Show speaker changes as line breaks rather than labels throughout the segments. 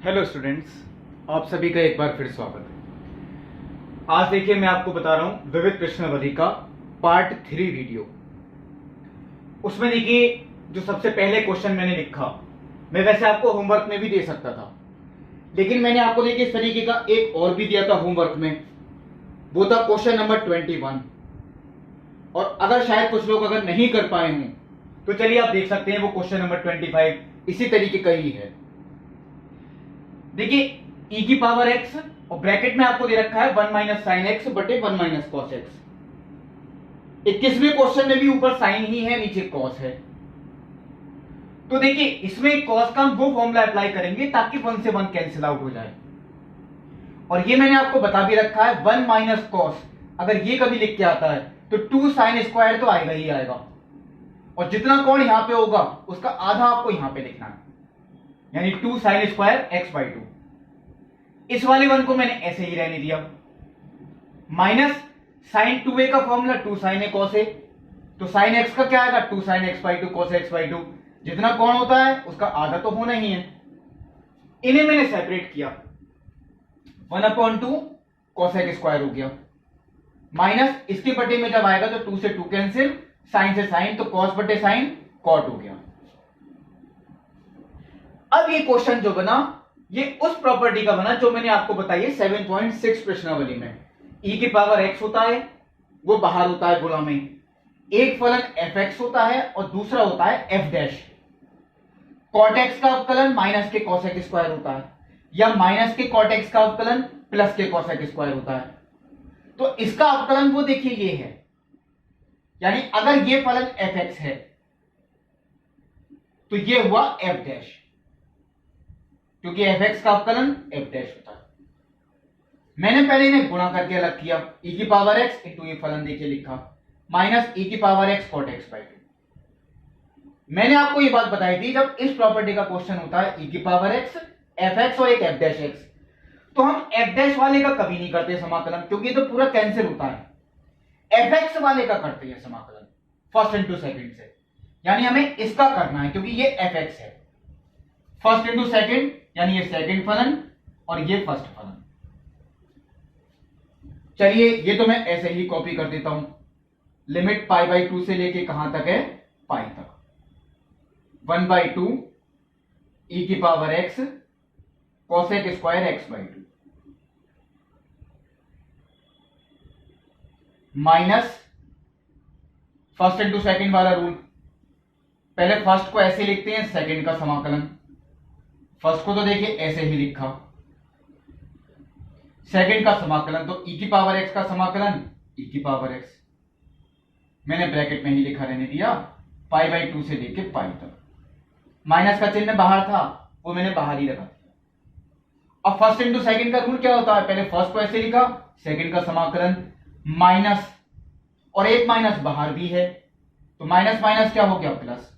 Hello students, आप सभी का एक बार फिर स्वागत है। आज देखिए मैं आपको बता रहा हूं विविध प्रश्नावली का पार्ट 3 वीडियो। उसमें देखिए जो सबसे पहले क्वेश्चन मैंने लिखा, मैं वैसे आपको होमवर्क में भी दे सकता था, लेकिन मैंने आपको देखिए इस तरीके का एक और भी दिया था होमवर्क में। वो था क्वेश्चन नंबर 21। और अगर शायद कुछ लोग अगर नहीं कर पाए हों तो चलिए आप देख सकते हैं, वो क्वेश्चन नंबर 25 इसी तरीके का ही है। देखिए e की पावर x और ब्रैकेट में आपको दे रखा है 1 माइनस साइन एक्स बटे 1 माइनस कॉस एक्स। 21वें क्वेश्चन में भी ऊपर साइन ही है, नीचे कॉस है। तो देखिए इसमें कॉस का हम वो फॉर्मूला अप्लाई करेंगे ताकि 1 से 1 कैंसिल आउट हो जाए। और ये मैंने आपको बता भी रखा है 1 माइनस कॉस, अगर ये कभी लिख के आता है तो 2 साइन स्क्वायर तो आएगा ही आएगा, और जितना कोण यहां पे होगा उसका आधा आपको यहां पे लिखना है, यानी 2 साइन स्क्वायर एक्स बाई 2। इस वाले वन को मैंने ऐसे ही रहने दिया। माइनस साइन 2a का formula 2 sign A cos A, तो साइन एक्स का क्या आएगा 2 sine x by 2 cos x by 2। जितना कोण होता है उसका आधा तो होना ही है। इन्हें मैंने सेपरेट किया, 1/2 कॉस एक्स स्क्वायर हो गया, माइनस इसके बटे में जब आएगा तो 2 से 2 कैंसिल, साइन से साइन, तो कॉस बटे साइन कॉट हो गया। अब ये क्वेश्चन जो बना ये उस प्रॉपर्टी का बना जो मैंने आपको बताई है 7.6 प्रश्नावली में। e की पावर x होता है, वो बाहर होता है गुणा में, एक फलन fx होता है और दूसरा होता है f डैश। कॉट एक्स का अवकलन माइनस के कॉस एक्स स्क्वायर होता है, या माइनस के कॉट एक्स का अवकलन प्लस के कॉस एक्स स्क्वायर होता है। तो इसका अवकलन वो देखिए ये है, यानी अगर ये फलन fx है तो ये हुआ f डैश, क्योंकि fx का अवकलन f डैश होता है। मैंने पहले इन्हें गुणा करके अलग किया, e की पावर x इंटू ये फलन देखिए लिखा, माइनस e की power x cot x by 2। मैंने आपको ये बात बताई थी जब इस प्रॉपर्टी का क्वेश्चन होता है e की पावर x, fx और एक f डैश x, तो हम f डैश वाले का कभी नहीं करते समाकलन, क्योंकि ये तो पूरा कैंसिल होता है। fx वाले का करते हैं समाकलन फर्स्ट इंटू सेकंड से, यानी हमें इसका करना है क्योंकि ये fx है। फर्स्ट इंटू सेकंड यानी ये सेकंड फलन और ये फर्स्ट फलन। चलिए ये तो मैं ऐसे ही कॉपी कर देता हूं। लिमिट पाई बाई 2 से लेके कहां तक है, पाई तक। 1/2 e की power x cosec square x by 2 minus first into second वाला रूल। पहले फर्स्ट को ऐसे लिखते हैं, सेकंड का समाकलन। फर्स्ट को तो देखिए ऐसे ही लिखा, सेकंड का समाकलन तो e की पावर x का समाकलन e की पावर x, मैंने ब्रैकेट में ही लिखा रहने दिया, पाई बाई 2 से लेके पाई तक। माइनस का चिन्ह बाहर था, वो मैंने बाहर ही रखा। अब फर्स्ट इंटू सेकंड का रूल क्या होता है, पहले फर्स्ट को ऐसे लिखा, सेकंड का समाकलन माइनस, और एक माइनस बाहर भी है, तो माइनस माइनस क्या हो गया प्लस।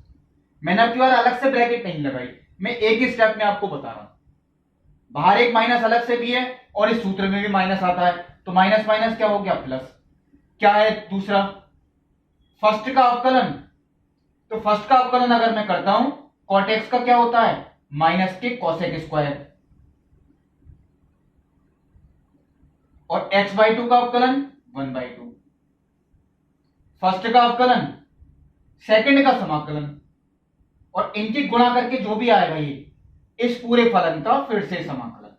मैंने अब की बार अलग से ब्रैकेट नहीं लगाई, मैं एक ही स्टेप में आपको बता रहा हूं। बाहर एक माइनस अलग से भी है और इस सूत्र में भी माइनस आता है, तो माइनस माइनस क्या हो गया प्लस। क्या है दूसरा, फर्स्ट का अवकलन, तो फर्स्ट का अवकलन अगर मैं करता हूं, कॉट एक्स का क्या होता है माइनस के कॉसेक स्क्वायर, और एक्स बाई 2 का अवकलन 1/2। फर्स्ट का अवकलन, सेकंड का समाकलन, और इनकी गुणा करके जो भी आएगा ये इस पूरे फलन का फिर से समाकलन,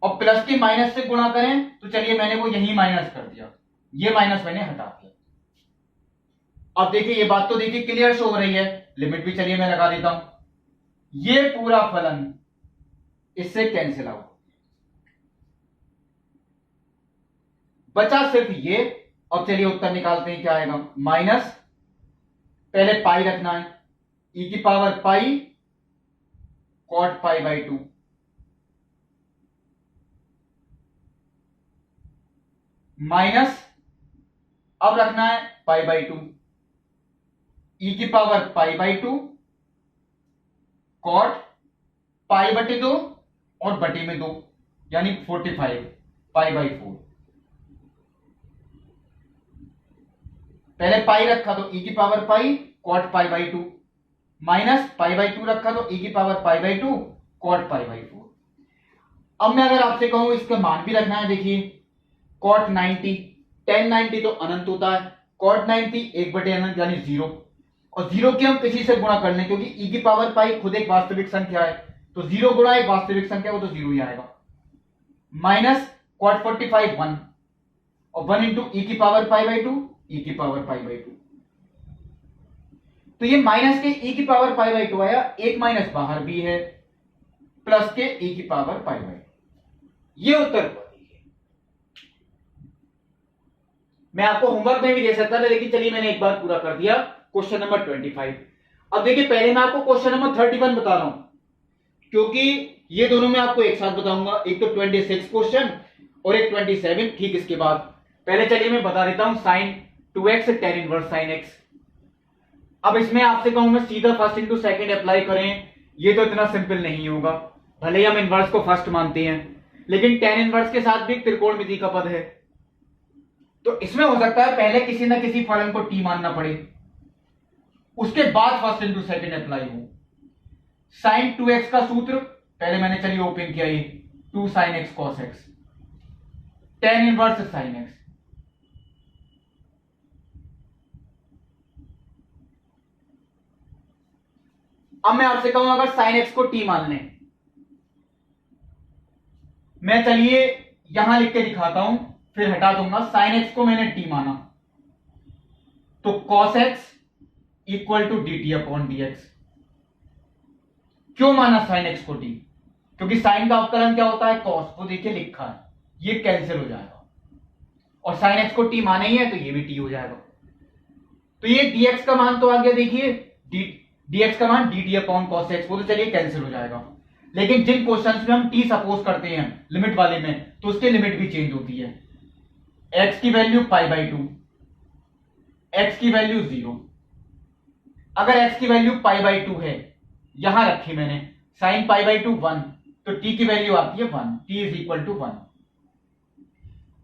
और प्लस के माइनस से गुणा करें तो चलिए मैंने वो यही माइनस कर दिया, ये माइनस मैंने हटा दिया। अब देखिए ये बात तो देखिए क्लियर शो हो रही है। लिमिट भी चलिए मैं लगा देता हूं, ये पूरा फलन इससे कैंसिल आउट, बचा सिर्फ ये। अब चलिए उत्तर निकालते हैं, क्या आएगा, माइनस, पहले पाई रखना है, e की power pi cot pi by 2 minus, अब रखना है पाई बाई 2, e की power pi by 2 cot pi बटे 2 और बटे में 2, यानी 45 पाई बाई 4। पहले पाई रखा तो e की power pi cot pi by 2, minus pi by two रखा तो e की power pi by two cot pi by four. अब मैं अगर आपसे कहूं इसका मान भी रखना है, देखिए कॉट 90, टेन 90 तो अनंत होता है, कॉट 90 एक बटे अनंत यानी जीरो, और जीरो की हम किसी से गुणा कर लें क्योंकि e की पावर पाई खुद एक वास्तविक संख्या है, तो जीरो गुणा एक वास्तविक संख्या वो तो जीरो ही आएगा। माइनस कॉट 45 1 और 1 इंटू ई की पावर पाई बाई टू, ई की पावर पाई बाई टू, तो ये माइनस के ई की पावर पाई बाई टू आया, एक माइनस बाहर भी है, प्लस के ई की पावर पाई बाई टू, ये उत्तर हुआ। मैं आपको होमवर्क में भी दे सकता था लेकिन चलिए मैंने एक बार पूरा कर दिया। Question number 25। अब देखिए पहले मैं आपको क्वेश्चन नंबर 31 बता रहा हूं क्योंकि ये दोनों मैं आपको एक साथ बताऊंगा, एक तो 26 क्वेश्चन और एक 27 ठीक इसके बाद। पहले चलिए मैं बता देता हूं sine 2x tan inverse sine x। अब इसमें आपसे कहूं मैं सीधा फर्स्ट इंटू सेकेंड अप्लाई करें, ये तो इतना सिंपल नहीं होगा, भले ही हम इनवर्स को फर्स्ट मानते हैं लेकिन टेन इनवर्स के साथ भी त्रिकोणमिति का पद है, तो इसमें हो सकता है पहले किसी ना किसी फलन को टी मानना पड़े, उसके बाद फर्स्ट इंटू सेकेंड अप्लाई हो। साइन 2x का सूत्र पहले मैंने चलिए ओपन किया, ये 2 sine x cos x, tan inverse sine x। अब मैं आपसे कहूं अगर साइन x को टी मान लें, मैं चलिए यहां लिख के दिखाता हूं फिर हटा दूंगा। साइन x को मैंने टी माना तो cos x equal to d t upon d x. क्यों माना साइन x को टी? क्योंकि साइन का अवकलन क्या होता है कॉस, वो देखिए लिखा है, ये कैंसिल हो जाएगा, और साइन x को टी माने ही है तो ये भी टी हो जाएगा, तो ये dx का मान तो आ गया, देखिए dx का मान dt अपॉन cos x, वो तो चलिए कैंसिल हो जाएगा। लेकिन जिन क्वेश्चंस में हम टी सपोज करते हैं लिमिट वाले में तो उसकी लिमिट भी चेंज होती है, x की value pi by to, x की वैल्यू जीरो, अगर x की वैल्यू पाई बाई टू है यहां रखी मैंने, साइन पाई बाई टू 1 तो t की वैल्यू आती है 1, t इज इक्वल टू 1,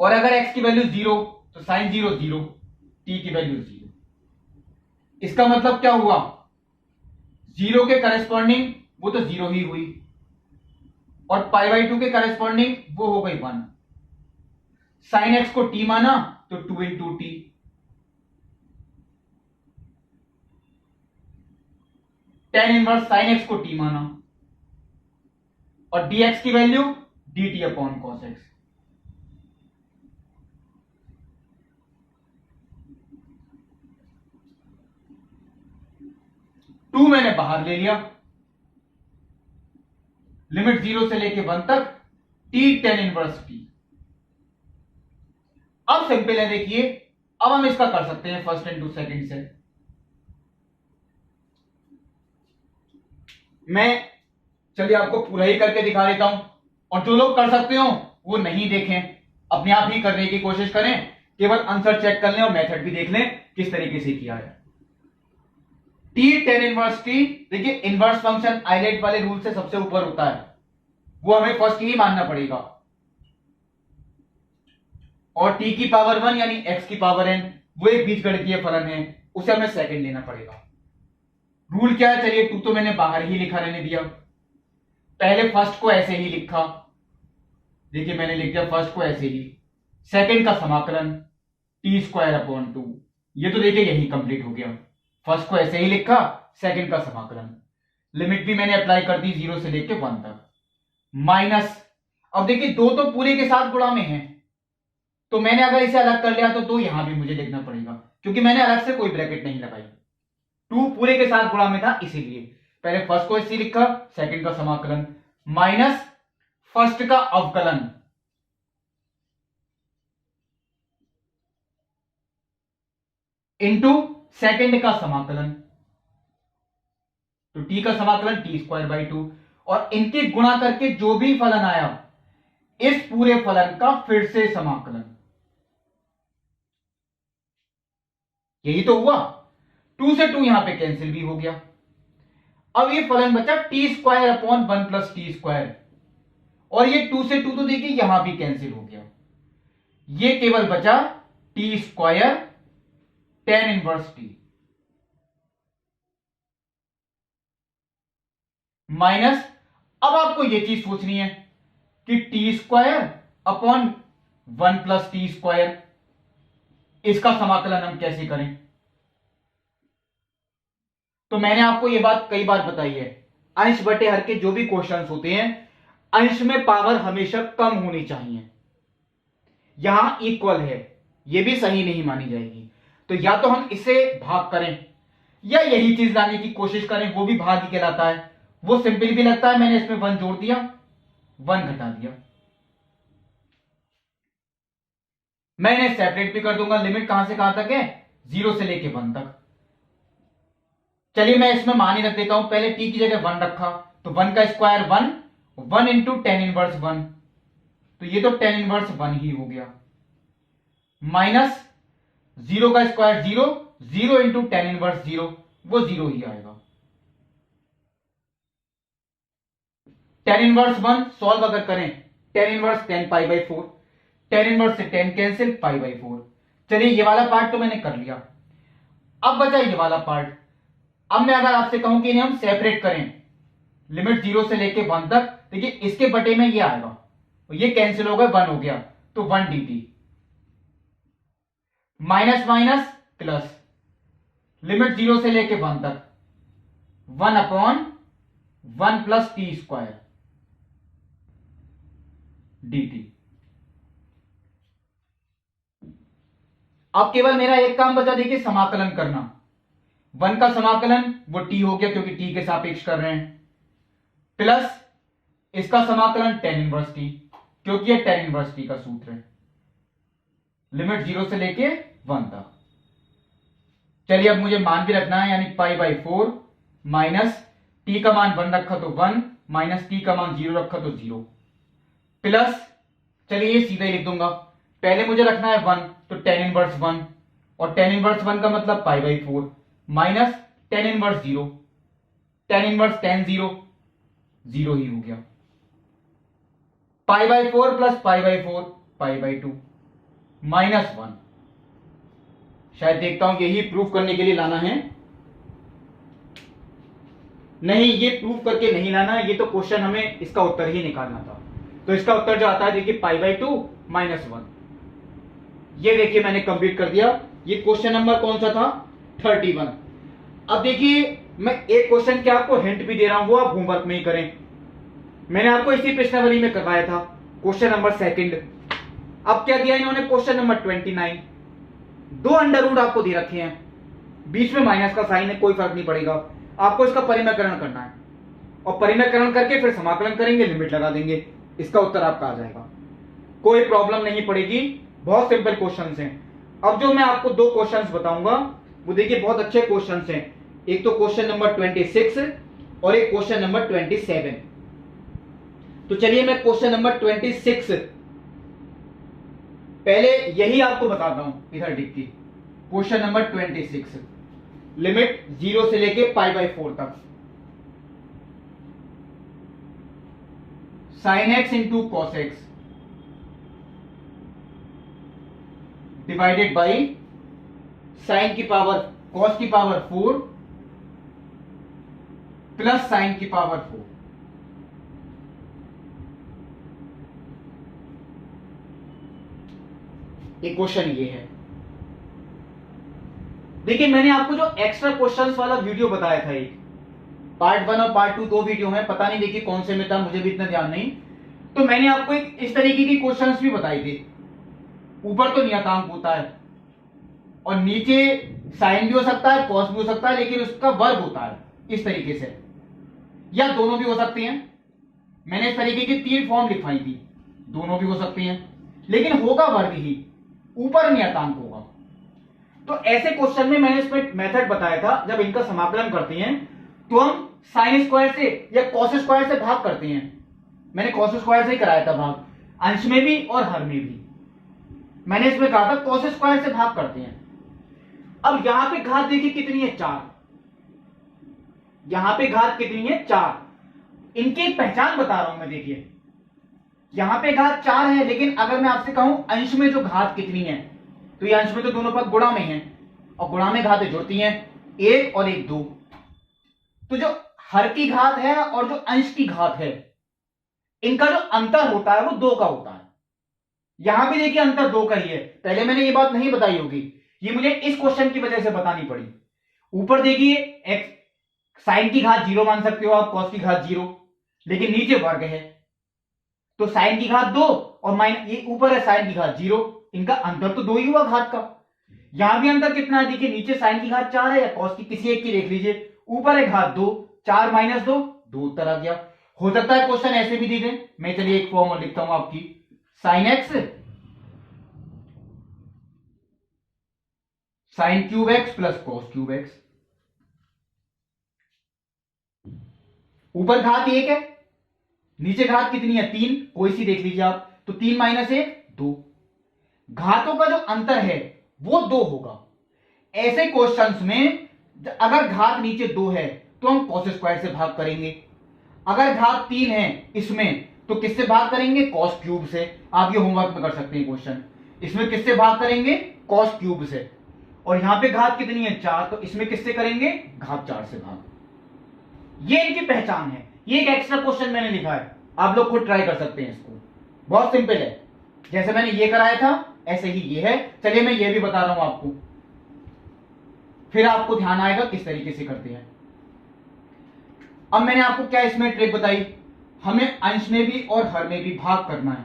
और अगर x की वैल्यू जीरो तो साइन जीरो जीरो, t की वैल्यू जीरो। इसका मतलब क्या हुआ, जीरो के करस्पॉन्डिंग वो तो जीरो ही हुई, और पाई बाई टू के करस्पॉन्डिंग वो हो गई 1। साइन x को t माना तो 2 into t, tan inverse sine x को t माना, और dx की value dt upon cos x। Two मैंने बाहर ले लिया, लिमिट जीरो से लेके 1 तक t टेन इनवर्स t। अब सिंपल है, देखिए अब हम इसका कर सकते हैं फर्स्ट इंटू सेकेंड से। मैं चलिए आपको पूरा ही करके दिखा देता हूं, और जो लोग कर सकते हो वो नहीं देखें, अपने आप ही करने की कोशिश करें, केवल आंसर चेक कर लें और मेथड भी देख लें किस तरीके से किया है। टी टेन इनवर्स टी, देखिए इनवर्स फंक्शन आइलेट वाले रूल से सबसे ऊपर होता है, वो हमें फर्स्ट ही मानना पड़ेगा, और t की पावर 1 यानी x की पावर n वो एक बीजगणितीय फलन है, उसे हमें सेकंड लेना पड़ेगा। रूल क्या है, चलिए टू तो मैंने बाहर ही लिखा रहने दिया, पहले फर्स्ट को ऐसे ही लिखा, देखिए मैंने लिख दिया फर्स्ट को ऐसे ही, सेकंड का समाकलन टी स्क्वायर अपॉन टू, ये तो देखिए यही कंप्लीट हो गया, फर्स्ट को ऐसे ही लिखा, सेकंड का समाकलन, लिमिट भी मैंने अप्लाई कर दी जीरो से लेके 1 तक, माइनस, अब देखिए दो तो पूरे के साथ गुणा में है, तो मैंने अगर इसे अलग कर लिया तो दो यहां भी मुझे लिखना पड़ेगा क्योंकि मैंने अलग से कोई ब्रैकेट नहीं लगाई, टू पूरे के साथ गुणा में था इसीलिए पहले फर्स्ट को ऐसे लिखा, सेकंड का समाकलन माइनस फर्स्ट का अवकलन इंटू सेकंड का समाकलन, तो टी का समाकलन टी स्क्वायर बाई टू, और इनके गुणा करके जो भी फलन आया इस पूरे फलन का फिर से समाकलन, यही तो हुआ, टू से टू यहां पे कैंसिल भी हो गया, अब ये फलन बचा T square upon 1 plus T square, और ये टू से टू तो देखिए यहां भी कैंसिल हो गया, ये केवल बचा T square tan inverse T. Minus, अब आपको यह चीज सोचनी है कि T square upon 1 plus T square, इसका समाकलन हम कैसे करें। तो मैंने आपको यह बात कई बार बताई है, अंश बटे हर के जो भी क्वेश्चंस होते हैं, अंश में पावर हमेशा कम होनी चाहिए। यहां इक्वल है, यह भी सही नहीं मानी जाएगी। तो या तो हम इसे भाग करें या यही चीज लाने की कोशिश करें, वो भी भाग ही कहलाता है। वो सिंपल भी लगता है, मैंने इसमें 1 जोड़ दिया, 1 घटा दिया। मैंने सेपरेट भी कर दूंगा, लिमिट कहां से कहां तक है, 0 से लेके 1 तक। चलिए मैं इसमें मान ही रख देता हूं, पहले t की जगह 1 रखा, तो 1 का स्क्वायर 1, 1 इंटू टेन इनवर्स 1, तो ये तो टेन इनवर्स 1 ही हो गया, माइनस 0 का स्क्वायर 0, 0 इंटू टेन इनवर्स 0, वो 0 ही आएगा। टेन इनवर्स 1 सॉल्व अगर करें, tan inverse 10 pi by 4, tan inverse से 10 कैंसिल, पाई बाई 4। चलिए ये वाला पार्ट तो मैंने कर लिया, अब बचा ये वाला पार्ट। अब मैं अगर आपसे कहूं कि इन्हें हम सेपरेट करें, लिमिट 0 से लेके 1 तक, देखिए इसके बटे में ये आएगा, ये कैंसिल हो गया, 1 हो गया, तो 1 dt, minus minus plus, limit 0 से लेके 1 तक, 1 upon 1 plus T square dt। अब केवल मेरा एक काम बचा, देखिए समाकलन करना। 1 का समाकलन वो t हो गया क्योंकि t के सापेक्ष कर रहे हैं, प्लस इसका समाकलन टेन इनवर्स टी, क्योंकि ये टेन इनवर्स टी का सूत्र है, लिमिट 0 से लेके 1 तक। चलिए अब मुझे मान भी रखना है, यानी पाई बाई 4 माइनस टी का मान 1 रखा तो 1, माइनस टी का मान 0 रखा तो 0, प्लस, चलिए ये सीधा ही लिख दूंगा, पहले मुझे रखना है 1, तो टेन इनवर्स 1, और टेन इनवर्स 1 का मतलब पाई by 4, minus tan inverse 0, tan inverse 10 0, 0 ही हो गया, पाई by 4 plus pi by 4, pi by 2, minus 1। शायद देखता हूं यही प्रूफ करने के लिए लाना है, नहीं ये प्रूफ करके नहीं लाना है, ये तो क्वेश्चन हमें इसका उत्तर ही निकालना था। तो इसका उत्तर जो आता है देखिए पाई बाई 2 माइनस 1। ये देखिए मैंने कंप्लीट कर दिया। ये क्वेश्चन नंबर कौन सा था, 31। अब देखिए मैं एक क्वेश्चन के आपको हिंट भी दे रहा हूं, वो आप होमवर्क में ही करें। मैंने आपको इसी प्रश्नावली में करवाया था, क्वेश्चन नंबर 2। अब क्या दिया इन्होंने, क्वेश्चन नंबर 29, 2 अंडर रूट आपको दे रखे हैं, बीच में माइनस का साइन है, कोई फर्क नहीं पड़ेगा, आपको इसका परिमेयकरण करना है, और परिमेयकरण करके फिर समाकलन करेंगे, लिमिट लगा देंगे, इसका उत्तर आपका आ जाएगा, कोई प्रॉब्लम नहीं पड़ेगी, बहुत सिंपल क्वेश्चंस हैं। अब जो मैं आपको 2 क्वेश्चंस बताऊंगा वो देखिए बहुत अच्छे क्वेश्चंस हैं, एक तो क्वेश्चन नंबर 26 और एक क्वेश्चन नंबर 27। तो चलिए मैं क्वेश्चन नंबर 26 पहले यही आपको बताता हूं, इधर लिख के, क्वेश्चन नंबर 26, लिमिट 0 से लेके पाई बाई 4 तक, sign x into cos x divided by sine की पावर कॉस की पावर 4 प्लस साइन की पावर 4। एक क्वेश्चन ये है। देखिए मैंने आपको जो एक्स्ट्रा क्वेश्चंस वाला वीडियो बताया था, एक पार्ट 1 और पार्ट 2 2 वीडियो हैं, पता नहीं देखिए कौन से में था, मुझे भी इतना ध्यान नहीं। तो मैंने आपको एक इस तरीके की क्वेश्चंस भी बताई थी, ऊपर तो नियतांक होता है और नीचे साइन भी हो सकता है, कॉस भी हो सकता है, लेकिन उसका वर्ग होता है इस तरीके से, या दोनों भी हो सकते हैं। मैंने इस तरीके की 3 फॉर्म लिखवाई थी, दोनों भी हो सकते हैं, लेकिन होगा वर्ग ही, ऊपर नियतांक होगा। तो ऐसे क्वेश्चन में मैंने इसमें मेथड बताया था, जब इनका समाकलन करते हैं तो हम साइन स्क्वायर से या कॉस स्क्वायर से भाग करते हैं। मैंने कॉस स्क्वायर से ही कराया था भाग, अंश में भी और हर में भी। मैंने इसमें कहा था कॉस स्क्वायर से भाग करते हैं। अब यहां पे घात देखिए कितनी है, 4। यहां पे घात कितनी है, 4। इनकी एक पहचान बता रहा हूं मैं, देखिए यहां पे घात 4 है, लेकिन अगर मैं आपसे कहूं अंश में जो घात कितनी है, तो ये अंश में तो दोनों पद गुणा में हैं, और गुणा में घातें जुड़ती हैं, 1 और 1 2। तो जो हर की घात है और जो अंश की घात है, इनका जो अंतर होता है वो 2 का होता है। यहां भी देखिए अंतर 2 का ही है। पहले मैंने ये बात नहीं बताई होगी, ये मुझे इस क्वेश्चन की वजह से बतानी पड़ी। ऊपर देखिए एक्स साइन की घात 0 मान सकते हो आप, कॉस की घात 0, लेकिन नीचे वर्ग है तो साइन की घात 2 और माइनस ये ऊपर है साइन की घात 0, इनका अंतर तो 2 ही हुआ घात का। यहां भी अंतर कितना है, देखिए नीचे साइन की घात 4 है या कॉस की किसी एक की देख लीजिए, ऊपर है घात 2, 4 माइनस 2, 2 उत्तर आ गया। हो सकता है क्वेश्चन ऐसे भी दी दे, मैं चलिए एक फॉर्मूला लिखता हूं आपकी, sine x sine cube x plus cos cube x, ऊपर घात 1 है, नीचे घात कितनी है 3, कोई सी देख लीजिए आप, तो 3 माइनस 1 2, घातों का जो अंतर है वो 2 होगा। ऐसे क्वेश्चंस में अगर घात नीचे 2 है तो हम कॉस स्क्वायर से भाग करेंगे, अगर घात 3 है इसमें तो किससे भाग करेंगे, कॉस क्यूब से। आप ये होमवर्क में कर सकते हैं क्वेश्चन, इसमें किससे भाग करेंगे, कॉस क्यूब से। और यहां पे घात कितनी है 4, तो इसमें किससे करेंगे, घात 4 से भाग। ये इनकी पहचान है, ये एक एक्स्ट्रा क्वेश्चन मैंने लिखा है, आप लोग खुद ट्राई कर सकते हैं इसको, बहुत सिंपल है। जैसे मैंने ये कराया था ऐसे ही ये है। चलिए मैं ये भी बता रहा हूं आपको, फिर आपको ध्यान आएगा किस तरीके से करते हैं। अब मैंने आपको क्या इसमें ट्रिक बताई, हमें अंश में भी और हर में भी भाग करना है,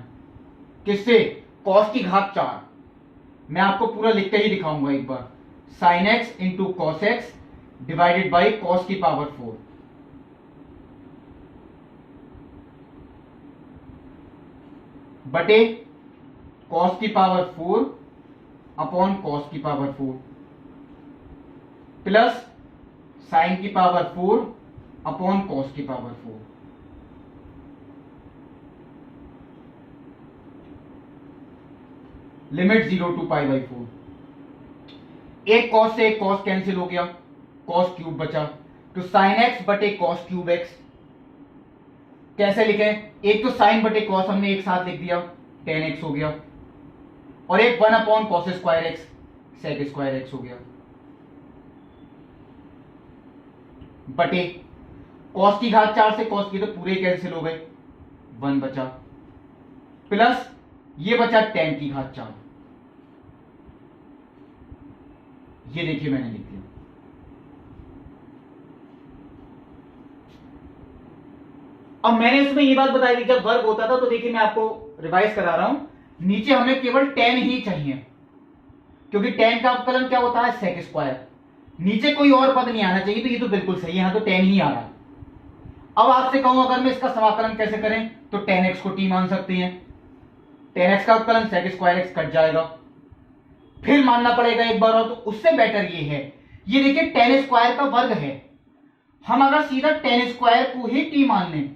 किससे, कॉस की घात 4। मैं आपको पूरा लिख के ही दिखाऊंगा एक बार, sine x into cos x divided by cos की पावर 4, बटे कॉस की पावर 4 अपॉन कॉस की पावर 4 प्लस साइन की पावर 4 अपॉन कॉस की power 4। Limit 0 to pi by 4, एक कॉस से एक कॉस कैंसिल हो गया, कॉस क्यूब बचा, तो साइन एक्स बटे कॉस क्यूब एक्स। कैसे लिखे, एक तो साइन बटे कॉस हमने एक साथ लिख दिया, टेन एक्स हो गया, और एक 1 upon cos square x, sec square x हो गया, बटे कॉस की घात 4 से कॉस की तो पूरे कैंसिल हो गए, 1 बचा, प्लस ये बचा टेन की घात 4, ये देखिए मैंने लिख दिया। अब मैंने इसमें ये बात बताई थी, जब वर्ग होता था तो देखिए मैं आपको रिवाइज करा रहा हूं, नीचे हमें केवल टेन ही चाहिए, क्योंकि टेन का अवकलन क्या होता है, सेक स्क्वायर, नीचे कोई और पद नहीं आना चाहिए, तो ये तो बिल्कुल सही है, यहां तो टेन ही आ रहा है। अब आपसे कहूं अगर मैं इसका समाकलन कैसे करें, तो टेन एक्स को टी मान सकते हैं, टेन एक्स का अवकलन सेक स्क्वायर एक्स कट जाएगा, फिर मानना पड़ेगा एक बार और, तो उससे बेटर ये है, ये देखिए टेन स्क्वायर का वर्ग है, हम अगर सीधा टेन स्क्वायर को ही टी मान लें,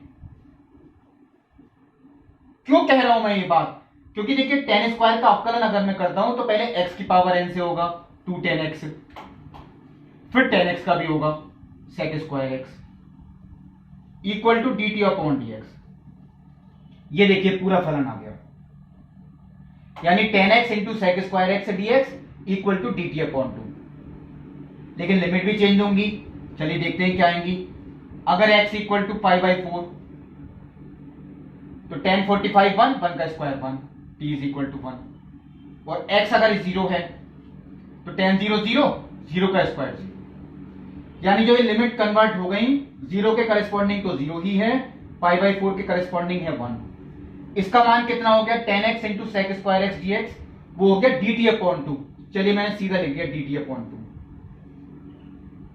क्यों कह रहा हूं मैं ये बात, क्योंकि देखिए टेन स्क्वायर का अवकलन अगर मैं करता हूं तो पहले एक्स की पावर एन से होगा 2 टेन एक्स, फिर टेन एक्स का भी होगा sec square x equal to d t upon d x. ये देखिए पूरा फलन आ गया, यानी tan x into sec square x d x equal to d t upon 2, लेकिन लिमिट भी चेंज होंगी, चलिए देखते हैं क्या आएंगी। अगर x equal to pi by 4 तो टेन 45 1 का square 1, t is equal to 1, और x अगर 0 है तो टेन 0 0 0 का स्क्वायर 0, यानी जो ये लिमिट कन्वर्ट हो गई 0 के करस्पॉन्डिंग तो 0 ही है, पाई बाई 4 के करस्पॉन्डिंग है 1। इसका मान कितना हो गया, tan x into sec square x d x, वो हो गया डी टी अपॉन 2। चलिए मैंने सीधा लिख दिया डी टी अपॉन 2,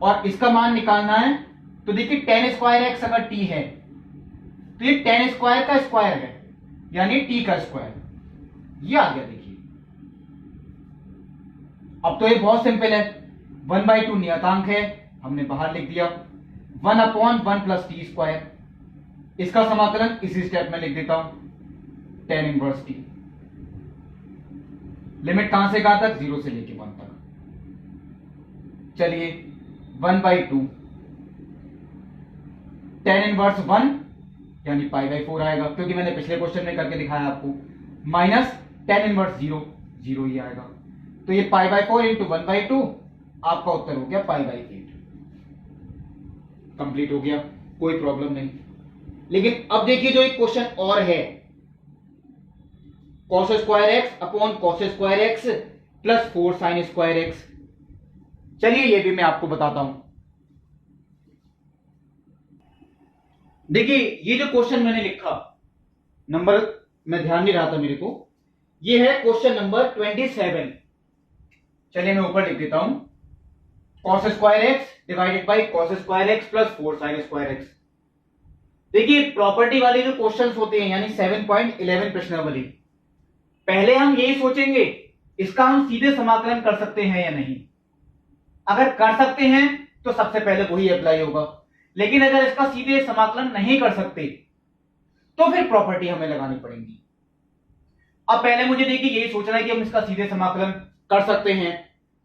और इसका मान निकालना है, तो देखिए टेन स्क्वायर एक्स अगर टी है तो ये टेन स्क्वायर का स्क्वायर है, यानी टी का स्क्वायर, ये आ गया देखिए। अब तो ये बहुत सिंपल है, 1/2 नियतांक है, हमने बाहर लिख दिया, 1 अपॉन 1 प्लस टी स्क्वायर, इसका समाकलन इसी स्टेप में लिख देता हूं, टेन इनवर्स टी, लिमिट कहां से कहां तक, 0 से लेके 1 तक। चलिए 1/2 टेन इनवर्स 1 यानी पाई बाई 4 आएगा, क्योंकि मैंने पिछले क्वेश्चन में करके दिखाया आपको, माइनस टेन इनवर्स 0 0 ही आएगा, तो ये पाई बाई 4 इंटू 1/2, आपका उत्तर हो गया पाई बाई 8, कंप्लीट हो गया। कोई प्रॉब्लम नहीं। लेकिन अब देखिए जो एक क्वेश्चन और है, cos square x upon cos square x plus 4 sin square x. चलिए ये भी मैं आपको बताता हूं। देखिए ये जो क्वेश्चन मैंने लिखा, नंबर में ध्यान नहीं रहा था मेरे को, ये है क्वेश्चन नंबर 27। चलिए मैं ऊपर लिख देता हूं, cos square x divided by cos square x plus 4 sin square x. देखिए प्रॉपर्टी वाले जो क्वेश्चंस होते हैं यानी 7.11 प्रश्नावली, पहले हम यही सोचेंगे इसका हम सीधे समाकलन कर सकते हैं या नहीं। अगर कर सकते हैं तो सबसे पहले वही अप्लाई होगा, लेकिन अगर इसका सीधे समाकलन नहीं कर सकते तो फिर प्रॉपर्टी हमें लगानी पड़ेगी। अब पहले मुझे देखिए यही सोचना है कि हम इसका सीधे समाकलन कर सकते हैं।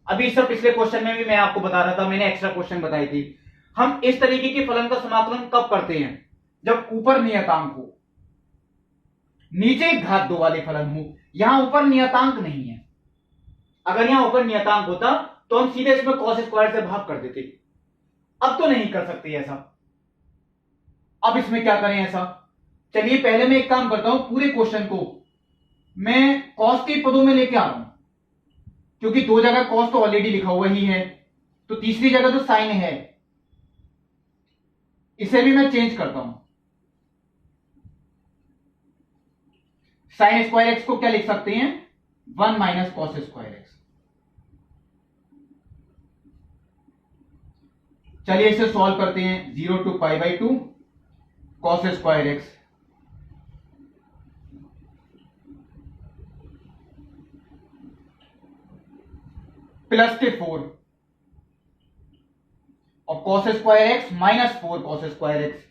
अभी सर पिछले क्वेश्चन में भी मैं आपको बता रहा था, मैंने एक्स्ट्रा क्वेश्चन बताई थी, हम इस तरीके के फलन का समाकलन कब करते हैं, जब ऊपर नियतांक हो, नीचे घात 2 वाले फलन हो। यहां ऊपर नियतांक नहीं है, अगर यहां ऊपर नियतांक होता तो हम सीधे इसमें cos स्क्वायर से भाग कर देते। अब तो नहीं कर सकते ऐसा। अब इसमें क्या करें ऐसा, चलिए पहले मैं एक काम करता हूं, पूरे क्वेश्चन को मैं cos के पदों में लेके आ रहा हूं, क्योंकि दो जगह cos तो ऑलरेडी लिखा हुआ ही है, तो तीसरी जगह जो साइन है इसे भी मैं चेंज करता हूं। साइन स्क्वायर एक्स को क्या लिख सकते हैं, 1 माइनस कॉस स्क्वायर एक्स। चलिए इसे सॉल्व करते हैं, 0 to pi by 2 cos square x plus के 4 और cos square x minus 4 cos square x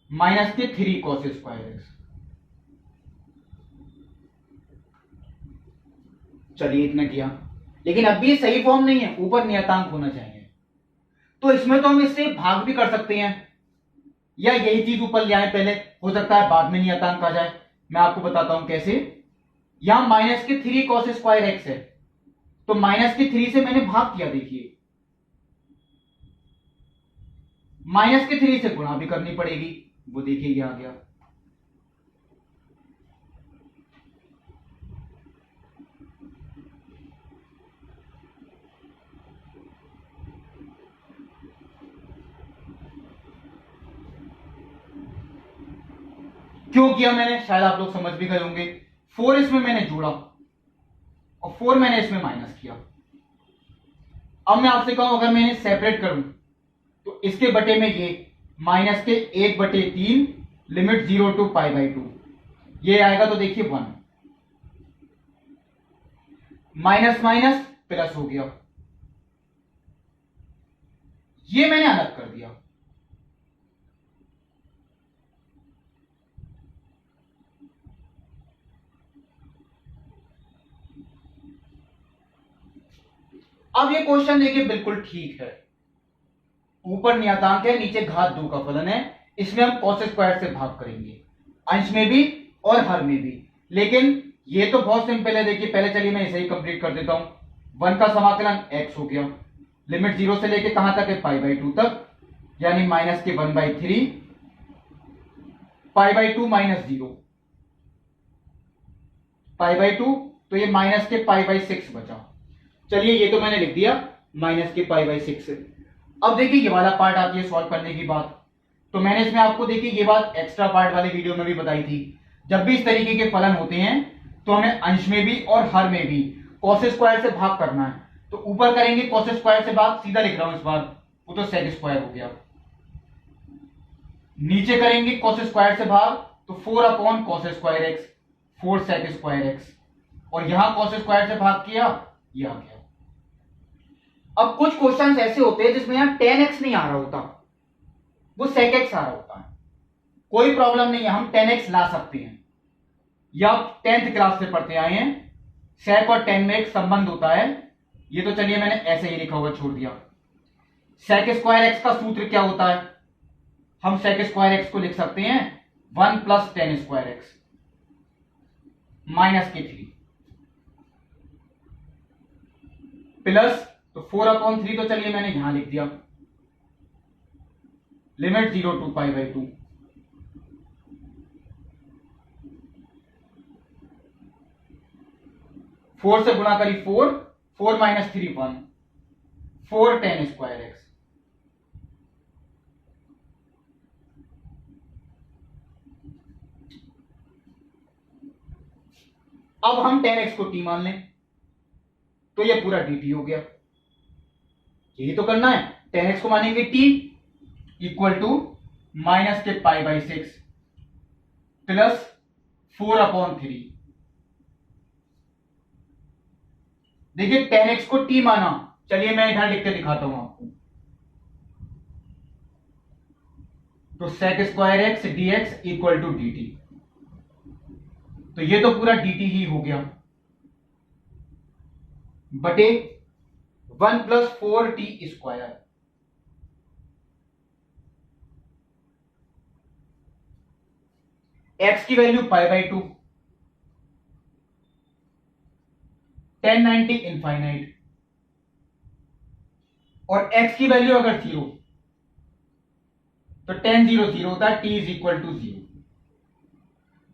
minus के 3 कॉस स्क्वायर एक्स। चलिए इतना किया, लेकिन अब भी ये सही फॉर्म नहीं है, ऊपर नियतांक होना चाहिए। तो इसमें तो हम इससे भाग भी कर सकते हैं, या यही चीज ऊपर ले आए पहले, हो सकता है बाद में नियतांक आ जाए। मैं आपको बताता हूं कैसे। यहां माइनस के 3 कॉस स्क्वायर एक्स है, तो माइनस के 3 से मैंने भाग किया, देखिए माइनस के 3 से गुणा भी करनी पड़ेगी, वो देखिए ये आ गया। क्यों किया मैंने, शायद आप लोग समझ भी गए होंगे। 4 इसमें मैंने जोड़ा और 4 मैंने इसमें माइनस किया। अब मैं आपसे कहूं अगर मैं इन्हें सेपरेट करूं तो इसके बटे में ये माइनस के 1/3 लिमिट 0 टू पाई बाई 2, ये आएगा तो देखिए 1, माइनस माइनस प्लस हो गया, ये मैंने अलग कर दिया। अब ये क्वेश्चन देखिए बिल्कुल ठीक है, ऊपर नियतांक है, नीचे घात 2 का फलन है, इसमें हम cos स्क्वायर से भाग करेंगे, अंश में भी और हर में भी। लेकिन ये तो बहुत सिंपल है, देखिए पहले चलिए मैं इसे ही कंप्लीट कर देता हूं। 1 का समाकलन x हो गया, लिमिट 0 से लेके कहां तक है, पाई बाई 2 तक, यानी माइनस के 1/3 पाई बाई 2 माइनस 0 पाई बाई 2, तो ये माइनस के पाई बाई 6 बचा। चलिए ये तो मैंने लिख दिया माइनस के पाई बाई 6। अब देखिए ये वाला पार्ट आती है सॉल्व करने की बात, तो मैंने इसमें आपको देखिए ये बात एक्स्ट्रा पार्ट वाले वीडियो में भी बताई थी। जब भी इस तरीके के फलन होते हैं तो हमें अंश में भी और हर में भी cos स्क्वायर से भाग करना है। तो ऊपर करेंगे cos स्क्वायर से भाग, सीधा लिख रहा हूं इस बार, वो तो sec स्क्वायर हो गया। नीचे करेंगे cos स्क्वायर से भाग, तो 4 upon cos square x, 4 sec square x, और यहां cos स्क्वायर से भाग किया, ये आ गया। अब कुछ क्वेश्चंस ऐसे होते हैं जिसमें यहां tan x नहीं आ रहा होता, वो sec x आ रहा होता है। कोई प्रॉब्लम नहीं है, हम tan x ला सकते हैं, या 10th क्लास से पढ़ते आए हैं, sec और tan में एक संबंध होता है। ये तो चलिए मैंने ऐसे ही लिखा हुआ छोड़ दिया। sec स्क्वायर एक्स का सूत्र क्या होता है, हम sec स्क्वायर एक्स को लिख सकते हैं 1 plus tan square x minus के 3 प्लस, तो 4 अपॉन 3 तो चलिए मैंने यहां लिख दिया, limit 0 to pi by 2। Four से गुणा करी 4, 4 माइनस 3 1, 4 tan स्क्वायर एक्स। अब हम tan x को t मान लें तो ये पूरा dt हो गया। यही तो करना है, tan x को मानेंगे t इक्वल टू माइनस के पाई बाई 6 प्लस 4/3। देखिए tan x को t माना, चलिए मैं इधर लिख के दिखाता हूं आपको। तो sec square x dx equal to dt, तो ये तो पूरा dt ही हो गया बटे 1 प्लस 4t स्क्वायर। x की वैल्यू पाई बाई 2, 1090 इनफाइनाइट, और x की वैल्यू अगर 0 तो 10 0 0 होता है, t इज इक्वल टू 0।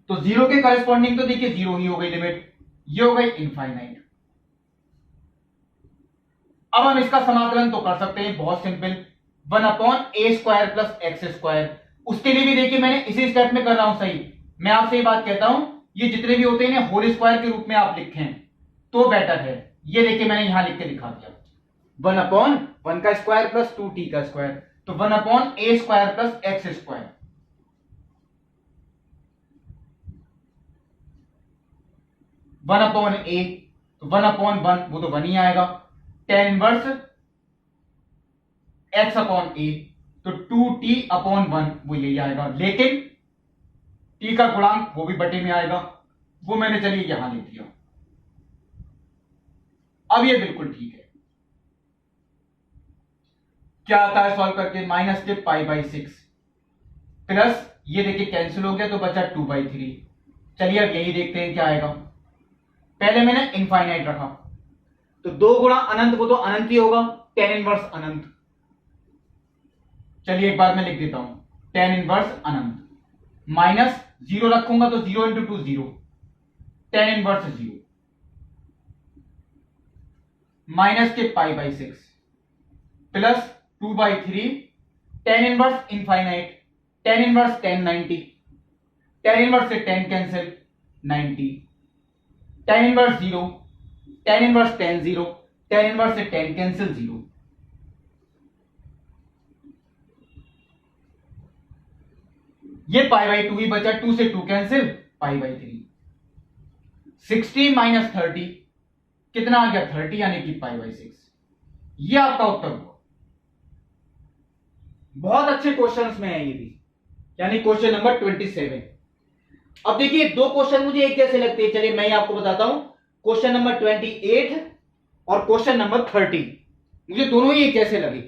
तो 0 के करस्पॉन्डिंग तो देखिए 0 ही हो गई लिमिट, ये हो गई इनफाइनाइट। अब हम इसका समाकलन तो कर सकते हैं, बहुत simple, 1/a square plus x square. उसके लिए भी देखिए मैंने इसी स्टेप में कर रहा हूं। सही, मैं आपसे ये बात कहता हूं, ये जितने भी होते हैं होल स्क्वायर के रूप में आप लिखें तो बेटर है। ये देखिए मैंने यहां लिख के दिखा दिया, 1/1 का स्क्वायर प्लस 2t का स्क्वायर, तो 1/a square plus x square. One upon a, तो 1/1 वो तो 1 ही आएगा, tan inverse x upon a, तो 2t/1 वो यही आएगा, लेकिन t का गुणांक वो भी बटे में आएगा, वो मैंने चलिए यहां लिख दिया। अब ये बिल्कुल ठीक है। क्या आता है सॉल्व करके, माइनस के पाई बाई 6 प्लस ये देखिए कैंसिल हो गया तो बचा 2/3। चलिए अब यही देखते हैं क्या आएगा। पहले मैंने इनफाइनाइट रखा, तो 2 गुणा अनंत वो तो अनंत ही होगा, tan इनवर्स अनंत। चलिए एक बार मैं लिख देता हूं, tan इनवर्स अनंत, माइनस 0 रखूंगा तो 0 इंटू 2 0, tan इनवर्स 0, माइनस के pi by 6 plus 2/3, tan inverse infinite, tan inverse 10 90, tan inverse से 10 cancel 90, tan inverse 0, tan inverse 10 0, tan inverse से 10 कैंसिल 0। ये पाई बाई 2 ही बचा, 2 से 2 कैंसिल, पाई बाई 3। 60 माइनस 30 कितना आ गया, 30, यानी कि पाई बाई 6। ये आपका उत्तर हुआ। बहुत अच्छे क्वेश्चंस में है ये भी, यानी क्वेश्चन नंबर 27। अब देखिए दो क्वेश्चन मुझे एक जैसे लगते हैं, चलिए मैं आपको बताता हूं। क्वेश्चन नंबर 28 और क्वेश्चन नंबर 30 मुझे दोनों ही एक जैसे लगे।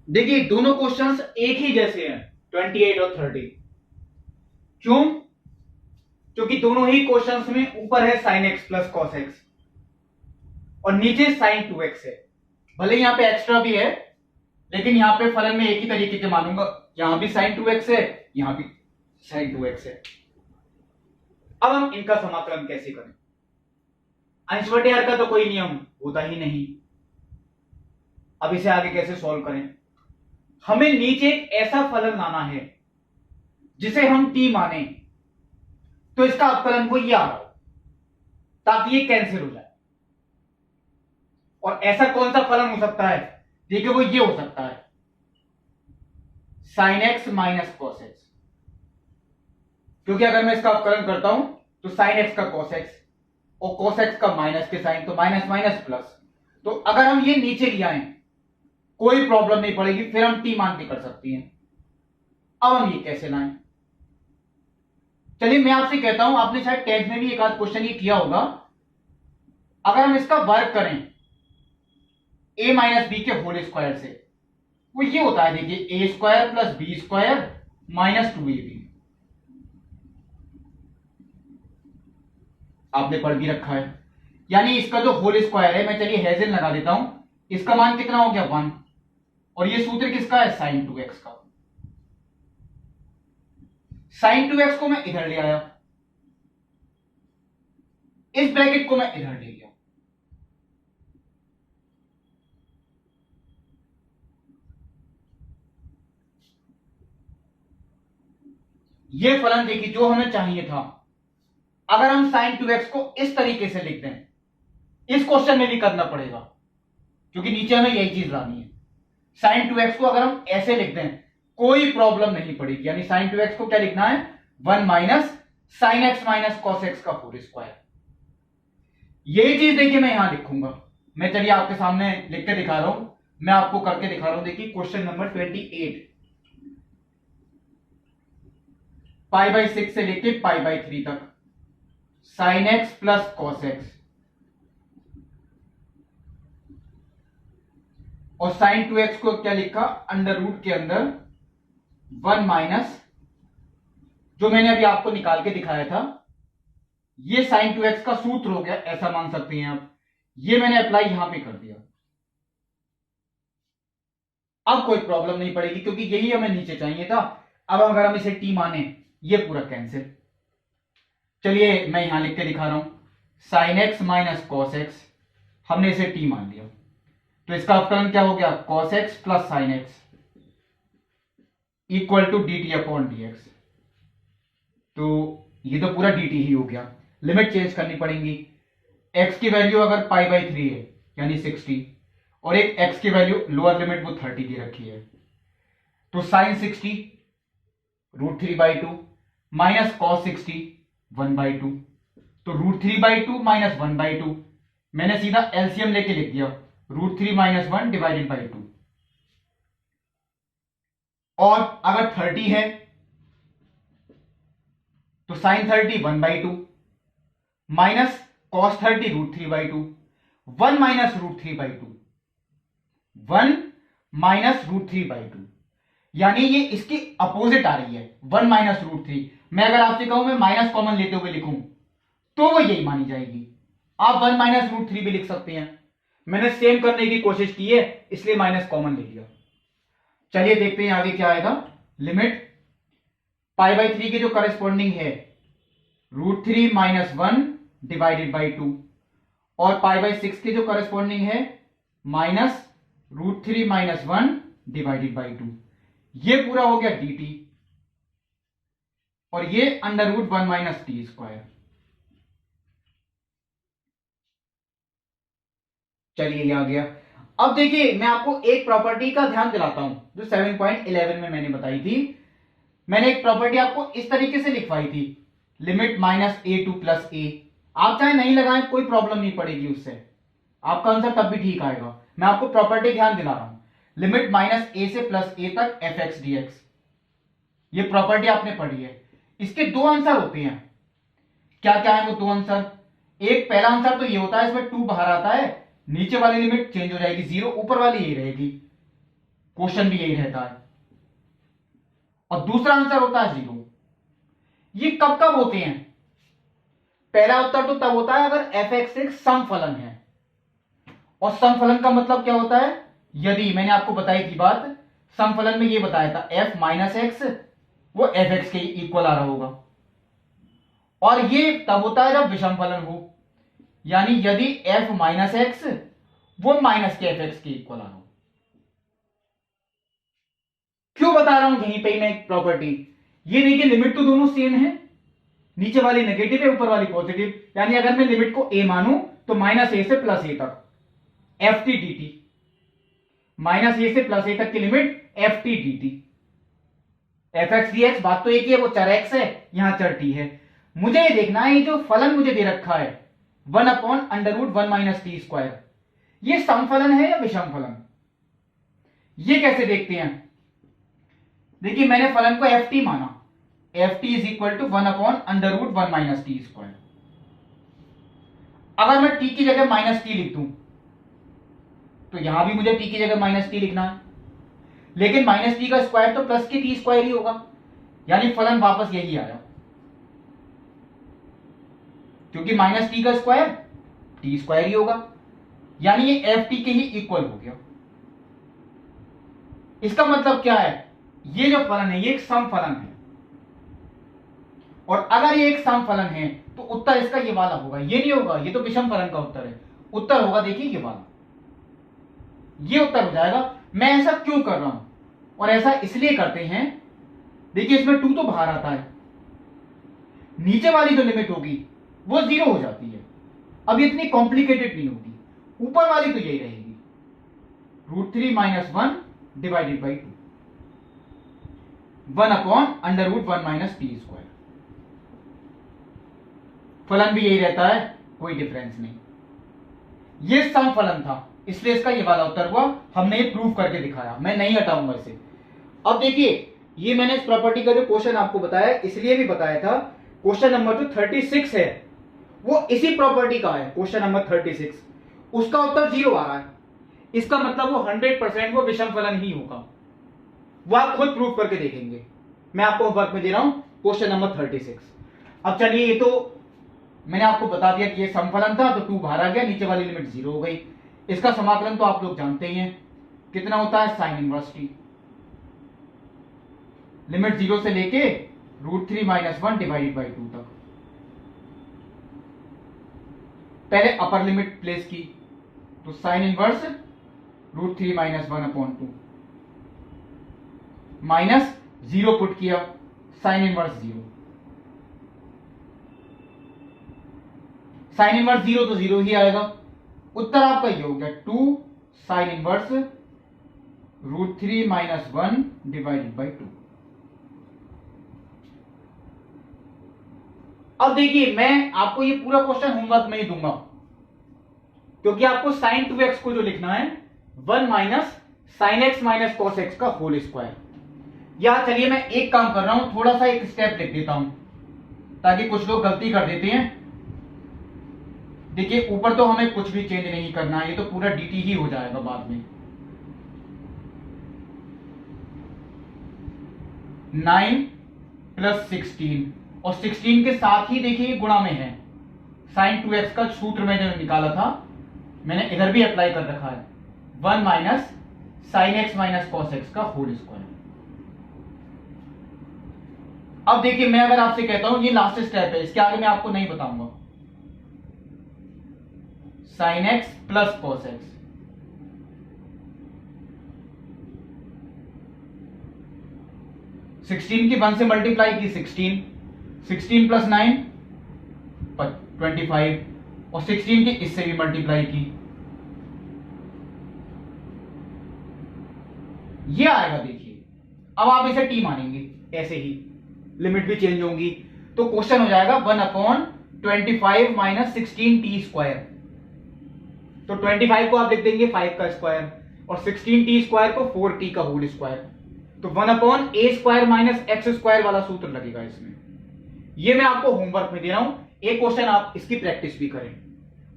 देखिए दोनों क्वेश्चंस एक ही जैसे हैं, 28 और 30। क्यों? क्योंकि दोनों ही क्वेश्चंस में ऊपर है sin x plus cos x और नीचे sin 2x है। भले यहां पे एक्स्ट्रा भी है, लेकिन यहां पे फलन में एक ही तरीके के मानूंगा, यहां भी sin 2x है, यहां भी sin 2x है। अब हम इनका समाकलन कैसे करें? अंश बटे हर का तो कोई नियम होता ही नहीं। अब इसे आगे कैसे सॉल्व करें? हमें नीचे एक ऐसा फलन लाना है जिसे हम t माने, तो इसका अवकलन वो ये आ रहा हो ताकि ये कैंसिल हो जाए। और ऐसा कौन सा फलन हो सकता है? देखिए वो ये हो सकता है sin x minus cos x, क्योंकि अगर मैं इसका अवकलन करता हूं तो sin x का cos x और cos x का माइनस के साइन, तो माइनस माइनस प्लस। तो अगर हम ये नीचे ले आए कोई प्रॉब्लम नहीं पड़ेगी, फिर हम t मान के कर सकते हैं। अब हम ये कैसे लाएं? चलिए मैं आपसे कहता हूं, आपने शायद 10th में भी एक आध क्वेश्चन ये किया होगा। अगर हम इसका वर्ग करें a माइनस बी के होल स्क्वायर से, वो ये होता है, देखिए a square plus b square minus 2ab। आपने पढ़ भी रखा है, यानी इसका जो होल स्क्वायर है, मैं चलिए हेजिल लगा देता हूं, इसका मान कितना हो गया 1, और ये सूत्र किसका है, साइन 2x का। साइन 2x को मैं इधर ले आया, इस ब्रैकेट को मैं इधर ले गया, ये फलन देखिए जो हमें चाहिए था। अगर हम साइन 2x को इस तरीके से लिख दें, इस क्वेश्चन में भी करना पड़ेगा क्योंकि नीचे हमें यही चीज लानी है। साइन 2x को अगर हम ऐसे लिख दें कोई प्रॉब्लम नहीं पड़ेगी, यानी साइन 2x को क्या लिखना है, 1 minus sine x minus cos x का होल स्क्वायर। यही चीज देखिए मैं यहां लिखूंगा। मैं चलिए आपके सामने लिख के दिखा रहा हूं, मैं आपको करके दिखा रहा हूं। देखिए क्वेश्चन नंबर 28, पाई बाई 6 से लेके पाई बाई 3 तक sine x plus cos x और साइन 2x को क्या लिखा, अंडर रूट के अंदर 1 माइनस, जो मैंने अभी आपको निकाल के दिखाया था, ये साइन 2x का सूत्र हो गया, ऐसा मान सकते हैं आप। ये मैंने अप्लाई यहां पे कर दिया। अब कोई प्रॉब्लम नहीं पड़ेगी क्योंकि यही हमें नीचे चाहिए था। अब अगर हम इसे टी माने, ये पूरा कैंसिल। चलिए मैं यहां लिख के दिखा रहा हूं, sine x minus cos x, हमने इसे टी मान लिया, तो इसका अवकलन क्या हो गया, cos x plus sine x equal to d t upon d x. तो ये तो पूरा डी टी ही हो गया। लिमिट चेंज करनी पड़ेगी। एक्स की वैल्यू अगर पाई बाई 3 है यानी 60, और एक एक्स की वैल्यू लोअर लिमिट वो 30 दे रखी है, तो साइन 60 √3/2 माइनस कॉस 60 1/2, तो √3/2 माइनस 1/2, मैंने सीधा एलसीएम लेके लिख दिया, √3 माइनस 1 डिवाइडेड बाई 2। और अगर 30 है तो sine 30 1/2 minus cos 30 √3/2, 1 minus √3/2, 1 minus √3/2, यानी ये इसकी अपोजिट आ रही है, 1 माइनस √3। मैं अगर आपसे कहूं मैं माइनस कॉमन लेते हुए लिखूं तो वो यही मानी जाएगी। आप 1 माइनस √3 भी लिख सकते हैं, मैंने सेम करने की कोशिश की है इसलिए माइनस कॉमन ले लिया। चलिए देखते हैं आगे क्या आएगा। लिमिट पाई बाई 3 के जो करस्पॉन्डिंग है √3 माइनस 1 डिवाइडेड बाई 2, और पाई बाई 6 के जो करस्पॉन्डिंग है माइनस √3 माइनस 1 डिवाइडेड बाई 2। ये पूरा हो गया dt, और ये under root 1 minus t square. चलिए ये आ गया। अब देखिए मैं आपको एक प्रॉपर्टी का ध्यान दिलाता हूं जो 7.11 में मैंने बताई थी। मैंने एक प्रॉपर्टी आपको इस तरीके से लिखवाई थी, लिमिट माइनस ए टू प्लस ए। आप चाहे नहीं लगाएं कोई प्रॉब्लम नहीं पड़ेगी, उससे आपका आंसर तब भी ठीक आएगा। मैं आपको प्रॉपर्टी ध्यान दिला रहा हूं, लिमिट माइनस ए से प्लस ए तक एफ एक्स डी एक्स। ये प्रॉपर्टी आपने पढ़ी है। इसके दो आंसर होते हैं। क्या क्या है वो दो आंसर? एक पहला आंसर तो ये होता है, इसमें 2 बाहर आता है, नीचे वाली लिमिट चेंज हो जाएगी, 0 ऊपर वाली यही रहेगी, क्वेश्चन भी यही रहता है। और दूसरा आंसर होता है 0। ये कब कब होते हैं? पहला उत्तर तो तब होता है अगर एफ एक्स एक सम फलन है, और सम फलन का मतलब क्या होता है? यदि मैंने आपको बताई थी बात, सम फलन में ये बताया था एफ माइनस एक्स वो एफ एक्स के इक्वल आ रहा होगा, और ये तब होता है जब विषम फलन हो, यानी यदि एफ माइनस एक्स वो माइनस के एफ एक्स के इक्वल आ रहा हो। क्यों बता रहा हूं यहीं पे ही मैं एक प्रॉपर्टी, ये देखिए लिमिट तो दोनों सेम है, नीचे वाली नेगेटिव है ऊपर वाली पॉजिटिव, यानी अगर मैं लिमिट को ए मानूं तो माइनस ए से प्लस ए तक f t d t, minus a से प्लस ए तक की limit f t d t. F x d x बात तो एक ही है, वो चर एक्स है यहां चर टी है। मुझे ये देखना है ये जो फलन मुझे दे रखा है 1/√1 माइनस टी स्क्वायर, ये सम फलन है या विषम फलन? ये कैसे देखते हैं? देखिए मैंने फलन को एफ टी माना, f t is equal to 1/√1 minus t square. अगर मैं टी की जगह माइनस टी लिख दूं तो यहां भी मुझे टी की जगह माइनस टी लिखना है, लेकिन माइनस टी का स्क्वायर तो प्लस के टी स्क्वायर ही होगा, यानी फलन वापस यही आया, क्योंकि माइनस टी का स्क्वायर टी स्क्वायर ही होगा, यानी ये एफ टी के ही इक्वल हो गया। इसका मतलब क्या है, ये जो फलन है ये एक सम फलन है, और अगर ये एक सम फलन है तो उत्तर इसका ये वाला होगा, ये नहीं होगा, ये तो विषम फलन का उत्तर है। उत्तर होगा देखिए ये वाला, ये उत्तर हो जाएगा। मैं ऐसा क्यों कर रहा हूं, और ऐसा इसलिए करते हैं, देखिए इसमें 2 तो बाहर आता है, नीचे वाली जो लिमिट होगी वो 0 हो जाती है। अब ये इतनी कॉम्प्लिकेटेड नहीं होगी, ऊपर वाली तो यही रहेगी, √3 - 1 डिवाइडेड बाई 2, 1/√1 - t²। फलन भी यही रहता है, कोई डिफरेंस नहीं। ये सम फलन था, इसलिए इसका ये वाला उत्तर हुआ। हमने ये प्रूव करके दिखाया, मैं नहीं हटाऊंगा इसे। अब देखिए, ये मैंने इस प्रॉपर्टी का जो क्वेश्चन आपको बताया इसलिए भी बताया था, क्वेश्चन नंबर जो 36 है वो इसी प्रॉपर्टी का है। क्वेश्चन नंबर 36, उसका उत्तर 0 आ रहा है, इसका मतलब वो 100% वो विषम फलन ही होगा। वो आप खुद प्रूव करके देखेंगे, मैं आपको वर्क में दे रहा हूं क्वेश्चन नंबर 36। अब चलिए, ये तो मैंने आपको बता दिया कि ये समफलन था, तो 2 बाहर आ गया, नीचे वाली लिमिट 0 हो गई। इसका समाकलन तो आप लोग जानते ही हैं, कितना होता है, साइन इनवर्स टी, लिमिट 0 से लेके √3 - 1 डिवाइडेड बाई 2 तक। पहले अपर लिमिट प्लेस की, तो साइन इनवर्स √3 - 1/2 माइनस 0 पुट किया, साइन इनवर्स 0, साइन इनवर्स 0 तो 0 ही आएगा। उत्तर आपका ये हो गया 2 साइन इनवर्स √3 - 1 डिवाइडेड बाई 2। अब देखिए, मैं आपको ये पूरा क्वेश्चन होमवर्क में ही दूंगा, क्योंकि आपको साइन 2x को जो लिखना है 1 - sin x - cos x का होल स्क्वायर। या चलिए, मैं एक काम कर रहा हूं, थोड़ा सा एक स्टेप लिख देता हूं, ताकि कुछ लोग गलती कर देते हैं। देखिए, ऊपर तो हमें कुछ भी चेंज नहीं करना है, ये तो पूरा dt ही हो जाएगा बाद में। 9 + 16, और 16 के साथ ही देखिए गुणा में है, साइन 2x का सूत्र मैंने निकाला था, मैंने इधर भी अप्लाई कर रखा है, 1 - sin x - cos x का होल स्क्वायर। अब देखिए, मैं अगर आपसे कहता हूं ये लास्ट स्टेप है, इसके आगे मैं आपको नहीं बताऊंगा, sin x + cos x, sixteen की 1 से मल्टीप्लाई की 16, 16 + 9 25, और 16 की इससे भी मल्टीप्लाई की, ये आएगा। देखिए, अब आप इसे t मानेंगे, ऐसे ही लिमिट भी चेंज होंगी, तो क्वेश्चन हो जाएगा 1/25 - 16t²। तो 25 को आप लिख देंगे 5 का स्क्वायर, और 16t² को 4t का होल स्क्वायर, तो 1/a² - x² वाला सूत्र लगेगा इसमें। ये मैं आपको होमवर्क में दे रहा हूं, एक क्वेश्चन आप इसकी प्रैक्टिस भी करें।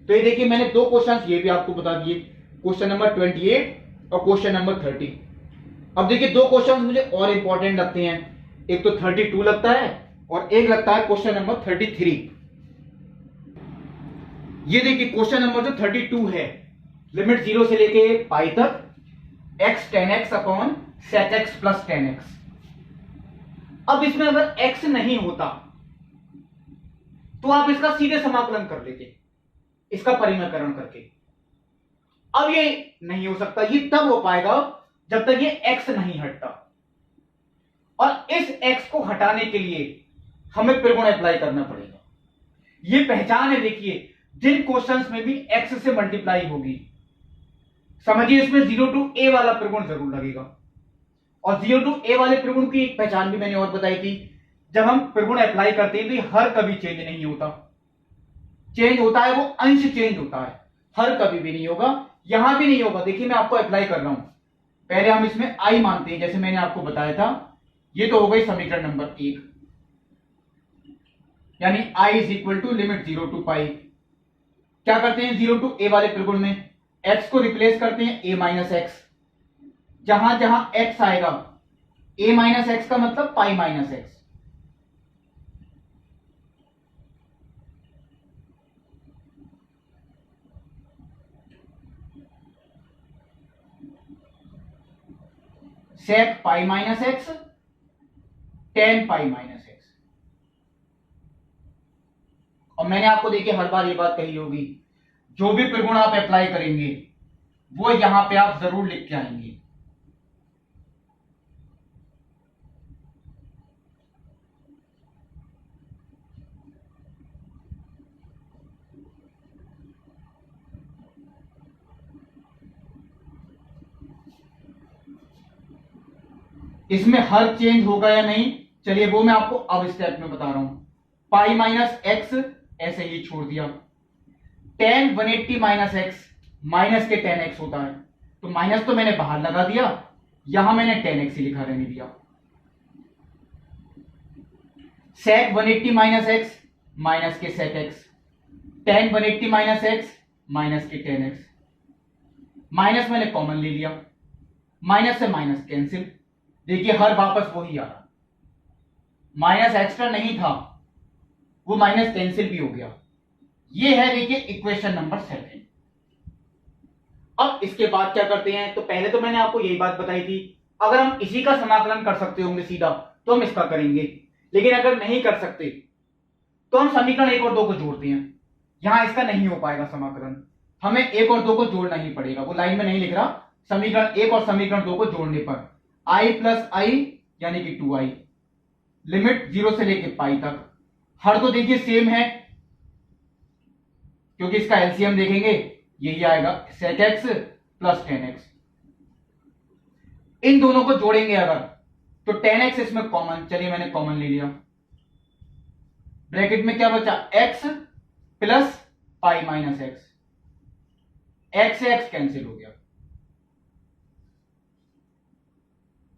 तो ये देखिए, मैंने 2 क्वेश्चन ये भी आपको बता दिए, क्वेश्चन नंबर 28 और क्वेश्चन नंबर 30। अब देखिए, 2 क्वेश्चन मुझे और इंपॉर्टेंट लगते हैं, एक तो 32 लगता है और एक लगता है क्वेश्चन नंबर 33। ये देखिए, क्वेश्चन नंबर जो 32 है, लिमिट 0 से लेके पाई तक, x tan x upon sec x + tan x। अब इसमें अगर x नहीं होता तो आप इसका सीधे समाकलन कर लेते, इसका परिमेयकरण करके। अब ये नहीं हो सकता, ये तब हो पाएगा जब तक ये x नहीं हटता, और इस x को हटाने के लिए हमें त्रिगुण अप्लाई करना पड़ेगा। ये पहचान है, देखिए जिन क्वेश्चंस में भी x से मल्टीप्लाई होगी, समझिए इसमें 0 to a वाला त्रिगुण जरूर लगेगा। और 0 to a वाले त्रिगुण की एक पहचान भी मैंने और बताई थी, जब हम त्रिगुण अप्लाई करते हैं तो ये हर कभी चेंज नहीं होता, चेंज होता है वो अंश चेंज होता है, हर कभी भी नहीं होगा, यहां भी नहीं होगा। देखिए, मैं आपको अप्लाई कर रहा हूं, पहले हम इसमें i मानते हैं, जैसे मैंने आपको बताया था, ये तो हो गई समीकरण नंबर 1, यानी i = लिमिट 0 to पाई। क्या करते हैं 0 to a वाले त्रिगुण में, x को रिप्लेस करते हैं a - x, जहां जहां x आएगा a - x का मतलब पाई - x। Sec pi minus x, tan pi minus x. और मैंने आपको देखिए हर बार ये बात कही होगी, जो भी त्रिगुण आप अप्लाई करेंगे वो यहां पे आप जरूर लिख के आएंगे। इसमें हर चेंज होगा या नहीं, चलिए वो मैं आपको अब स्टेप में बता रहा हूं। पाई माइनस एक्स ऐसे ही छोड़ दिया, टेन 180 माइनस एक्स, माइनस के टेन एक्स होता है, तो माइनस तो मैंने बाहर लगा दिया, यहां मैंने टेन एक्स ही लिखा रहने दिया। सेक 180 माइनस एक्स, माइनस के sec x, tan 180 minus x, minus के टेन एक्स, माइनस मैंने कॉमन ले लिया, माइनस से माइनस कैंसिल, देखिए हर वापस वही आ रहा, माइनस एक्स्ट्रा नहीं था, वो माइनस कैंसिल भी हो गया। ये है देखिए इक्वेशन नंबर 7। अब इसके बाद क्या करते हैं, तो पहले तो मैंने आपको यही बात बताई थी, अगर हम इसी का समाकलन कर सकते होंगे सीधा तो हम इसका करेंगे, लेकिन अगर नहीं कर सकते तो हम समीकरण 1 और 2 को जोड़ते हैं। यहां इसका नहीं हो पाएगा समाकलन, हमें 1 और 2 को जोड़ना ही पड़ेगा, वो लाइन में नहीं लिख रहा, समीकरण 1 और समीकरण 2 को जोड़ने पर आई प्लस आई यानी कि 2i, लिमिट 0 से लेके पाई तक, हर तो देखिए सेम है क्योंकि इसका एलसीएम देखेंगे यही आएगा, sec x plus tan x. इन दोनों को जोड़ेंगे अगर तो टेन एक्स इसमें कॉमन, चलिए मैंने कॉमन ले लिया, ब्रैकेट में क्या बचा, x plus pi minus x, x से एक्स कैंसिल हो गया,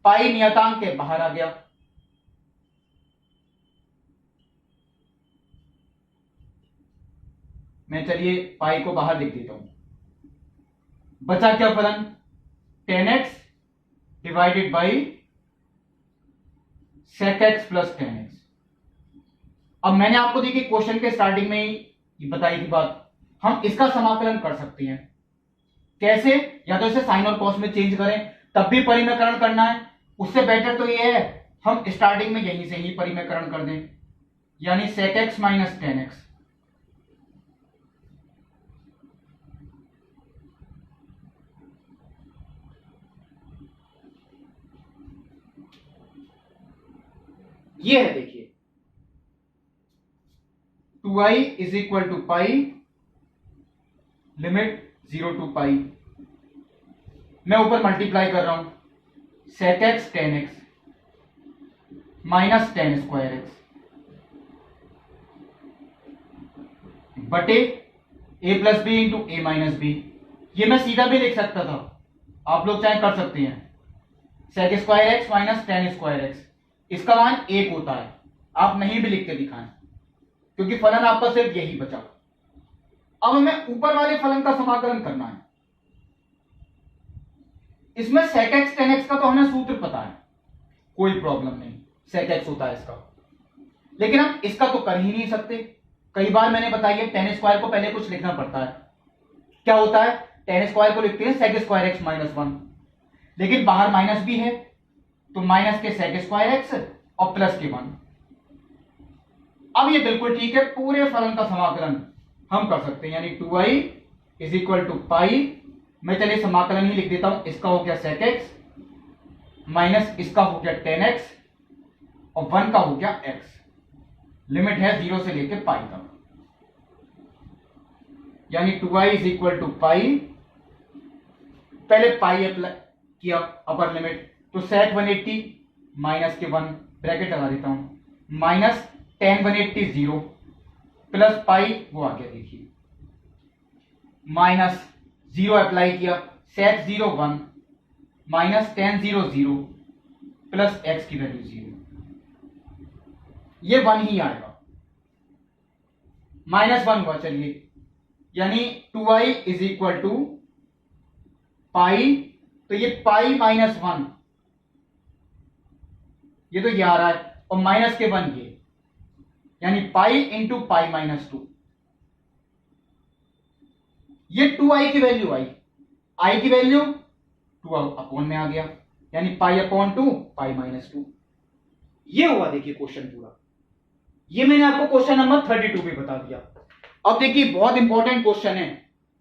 पाई नियतांक के बाहर आ गया, मैं चलिए पाई को बाहर लिख देता हूं, बचा क्या फलन, tan x divided by sec x plus tan x. अब मैंने आपको देखिए क्वेश्चन के स्टार्टिंग में ही बताई थी बात, हम इसका समाकलन कर सकते हैं, कैसे, या तो इसे साइन और कॉस में चेंज करें तब भी परिमेयकरण करना है, उससे बेटर तो ये है हम स्टार्टिंग में यहीं से ही परिमेयकरण कर दें, यानी sec x minus tan x. ये है देखिए 2i is equal to pi, limit 0 to pi, मैं ऊपर मल्टीप्लाई कर रहा हूं, sec x tan x minus tan square x बटे a plus b into a minus b. ये मैं सीधा भी लिख सकता था, आप लोग चाहे कर सकते हैं, sec square x minus tan square x, इसका मान 1 होता है, आप नहीं भी लिख के दिखाएं क्योंकि फलन आपका सिर्फ यही बचा। अब हमें ऊपर वाले फलन का समाकलन करना है, इसमें sec x tan x का तो हमें सूत्र पता है, कोई प्रॉब्लम नहीं, sec x होता है इसका, लेकिन हम इसका तो कर ही नहीं सकते, कई बार मैंने बताई है tan स्क्वायर को पहले कुछ लिखना पड़ता है, क्या होता है, tan स्क्वायर को लिखते हैं sec स्क्वायर x माइनस 1, लेकिन बाहर माइनस भी है तो माइनस के sec स्क्वायर x और प्लस के 1। अब ये बिल्कुल ठीक है, पूरे फलन का समाकलन हम कर सकते हैं, यानी 2i is equal to pi, मैं चलिए समाकलन ही लिख देता हूं, इसका हो गया sec x माइनस इसका हो गया tan x और 1 का हो गया x, लिमिट है 0 से लेके पाई तक, यानी 2i इज इक्वल टू पाई, पहले पाई अप्लाई किया अपर लिमिट, तो sec 180 माइनस के 1 ब्रैकेट लगा देता हूं, माइनस tan 180 0 प्लस पाई, वो आ गया देखिए, माइनस 0 अप्लाई किया, sec 0 1 minus tan 0 0 plus x की वैल्यू 0, ये 1 ही आएगा, माइनस 1 हुआ, चलिए यानी 2i इज इक्वल टू पाई, तो ये पाई माइनस 1, ये तो ये आ रहा है, और माइनस के 1 ये, यानी पाई इंटू पाई माइनस 2, ये 2i की वैल्यू आई, i की वैल्यू 2 अपॉन में आ गया, यानी पाई अपॉन 2 पाई माइनस 2। ये हुआ देखिए क्वेश्चन पूरा। ये मैंने आपको क्वेश्चन नंबर 32 में बता दिया। अब देखिए बहुत इंपॉर्टेंट क्वेश्चन है।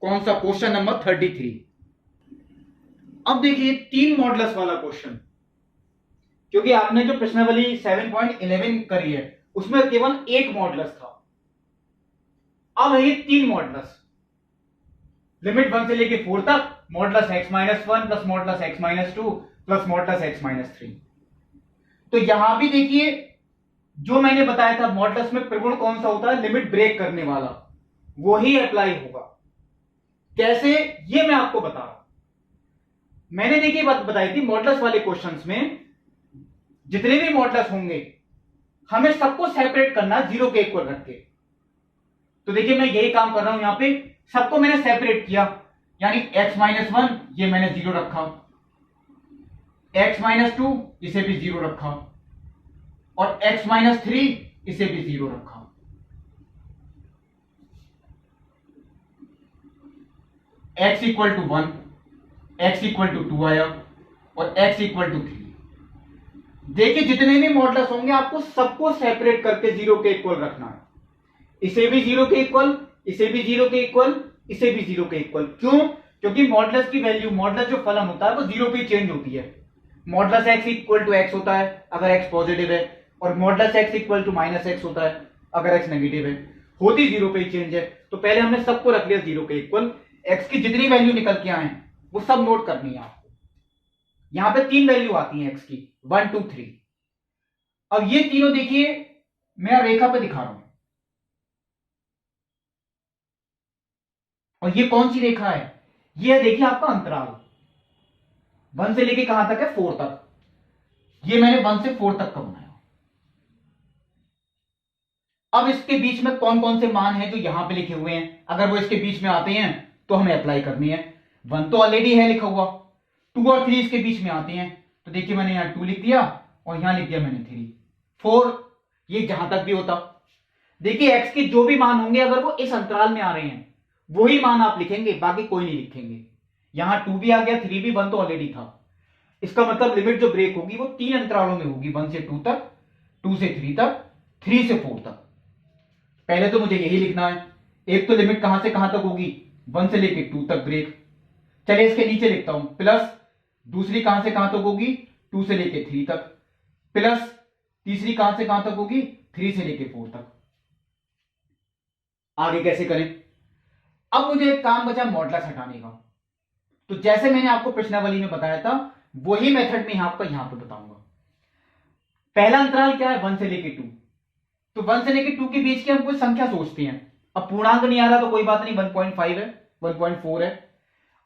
कौन सा? Question number 33। अब देखिए 3 मॉडुलस वाला क्वेश्चन, क्योंकि आपने जो प्रश्नावली 7.11 करी है उसमें केवल एक मॉडुलस था। अब है ये 3 मॉडुलस, लिमिट 1 से लेके 4 तक, modulus x minus 1 plus modulus x minus 2 plus modulus x minus 3। तो यहां भी देखिए जो मैंने बताया था मॉडुलस में प्रगुण कौन सा होता है, लिमिट ब्रेक करने वाला, वही अप्लाई होगा। कैसे, ये मैं आपको बता रहा हूं। मैंने देखिए बात बताई थी मॉडुलस वाले क्वेश्चंस में जितने भी मॉडुलस होंगे हमें सबको सेपरेट करना 0 के इक्वल रख के। तो देखिए मैं यही काम कर रहा हूं, यहां पे सबको मैंने सेपरेट किया, यानी x माइनस 1 ये मैंने 0 रखा, x माइनस 2 इसे भी 0 रखा, और x माइनस 3 इसे भी 0 रखा। x equal to 1, x equal to 2 आया, और x इक्वल टू 3। देखिए जितने भी मॉडुलस होंगे आपको सबको सेपरेट करके 0 के इक्वल रखना है। इसे भी 0 के इक्वल, इसे भी 0 के इक्वल, इसे भी 0 के इक्वल। क्यों? क्योंकि मॉडुलस की वैल्यू, मॉडुलस जो फलन होता है वो 0 पे चेंज होती है। Modulus x equal to x होता है अगर x पॉजिटिव है, और modulus x equal to minus x होता है अगर x नेगेटिव है। होती 0 पे चेंज है, तो पहले हमने सबको रख लिया 0 के इक्वल। x की जितनी वैल्यू निकल के आए वो सब नोट करनी है आपको। यहां पे 3 वैल्यू आती है x की, 1 2 3। अब ये तीनों देखिए मैं रेखा पे दिखा रहा हूं, और ये कौन सी रेखा है? ये देखिए आपका अंतराल 1 से लेके कहां तक है? 4 तक। ये मैंने 1 से 4 तक का बनाया। अब इसके बीच में कौन कौन से मान हैं जो यहां पे लिखे हुए हैं, अगर वो इसके बीच में आते हैं तो हमें अप्लाई करनी है। 1 तो ऑलरेडी है लिखा हुआ, 2 और 3 इसके बीच में आते हैं, तो देखिए मैंने यहां 2 लिख दिया और यहां लिख दिया मैंने 3 4, ये जहां तक भी होता। देखिए x के जो भी मान होंगे अगर वो इस अंतराल में आ रहे हैं वही मान आप लिखेंगे, बाकी कोई नहीं लिखेंगे। यहां 2 भी आ गया, 3 भी, 1 तो ऑलरेडी था। इसका मतलब लिमिट जो ब्रेक होगी वो 3 अंतरालों में होगी, 1 से 2 तक, 2 से 3 तक, 3 से 4 तक। पहले तो मुझे यही लिखना है। एक तो लिमिट कहां से कहां तक होगी? 1 से लेके 2 तक ब्रेक। चलिए इसके नीचे लिखता हूं, प्लस दूसरी कहां से कहां तक होगी? 2 से लेके 3 तक, प्लस तीसरी कहां से कहां तक होगी? 3 से लेके 4 तक। आगे कैसे करें? अब मुझे एक काम बचा मॉडुलस हटाने का। तो जैसे मैंने आपको प्रश्नावली में बताया था वही मेथड में आपको यहां पे बताऊंगा। पहला अंतराल क्या है? 1 से लेके 2। तो 1 से लेके 2 के बीच की हम कोई संख्या सोचते हैं। अब पूर्णांक नहीं आ रहा तो कोई बात नहीं, 1.5 है, 1.4 है।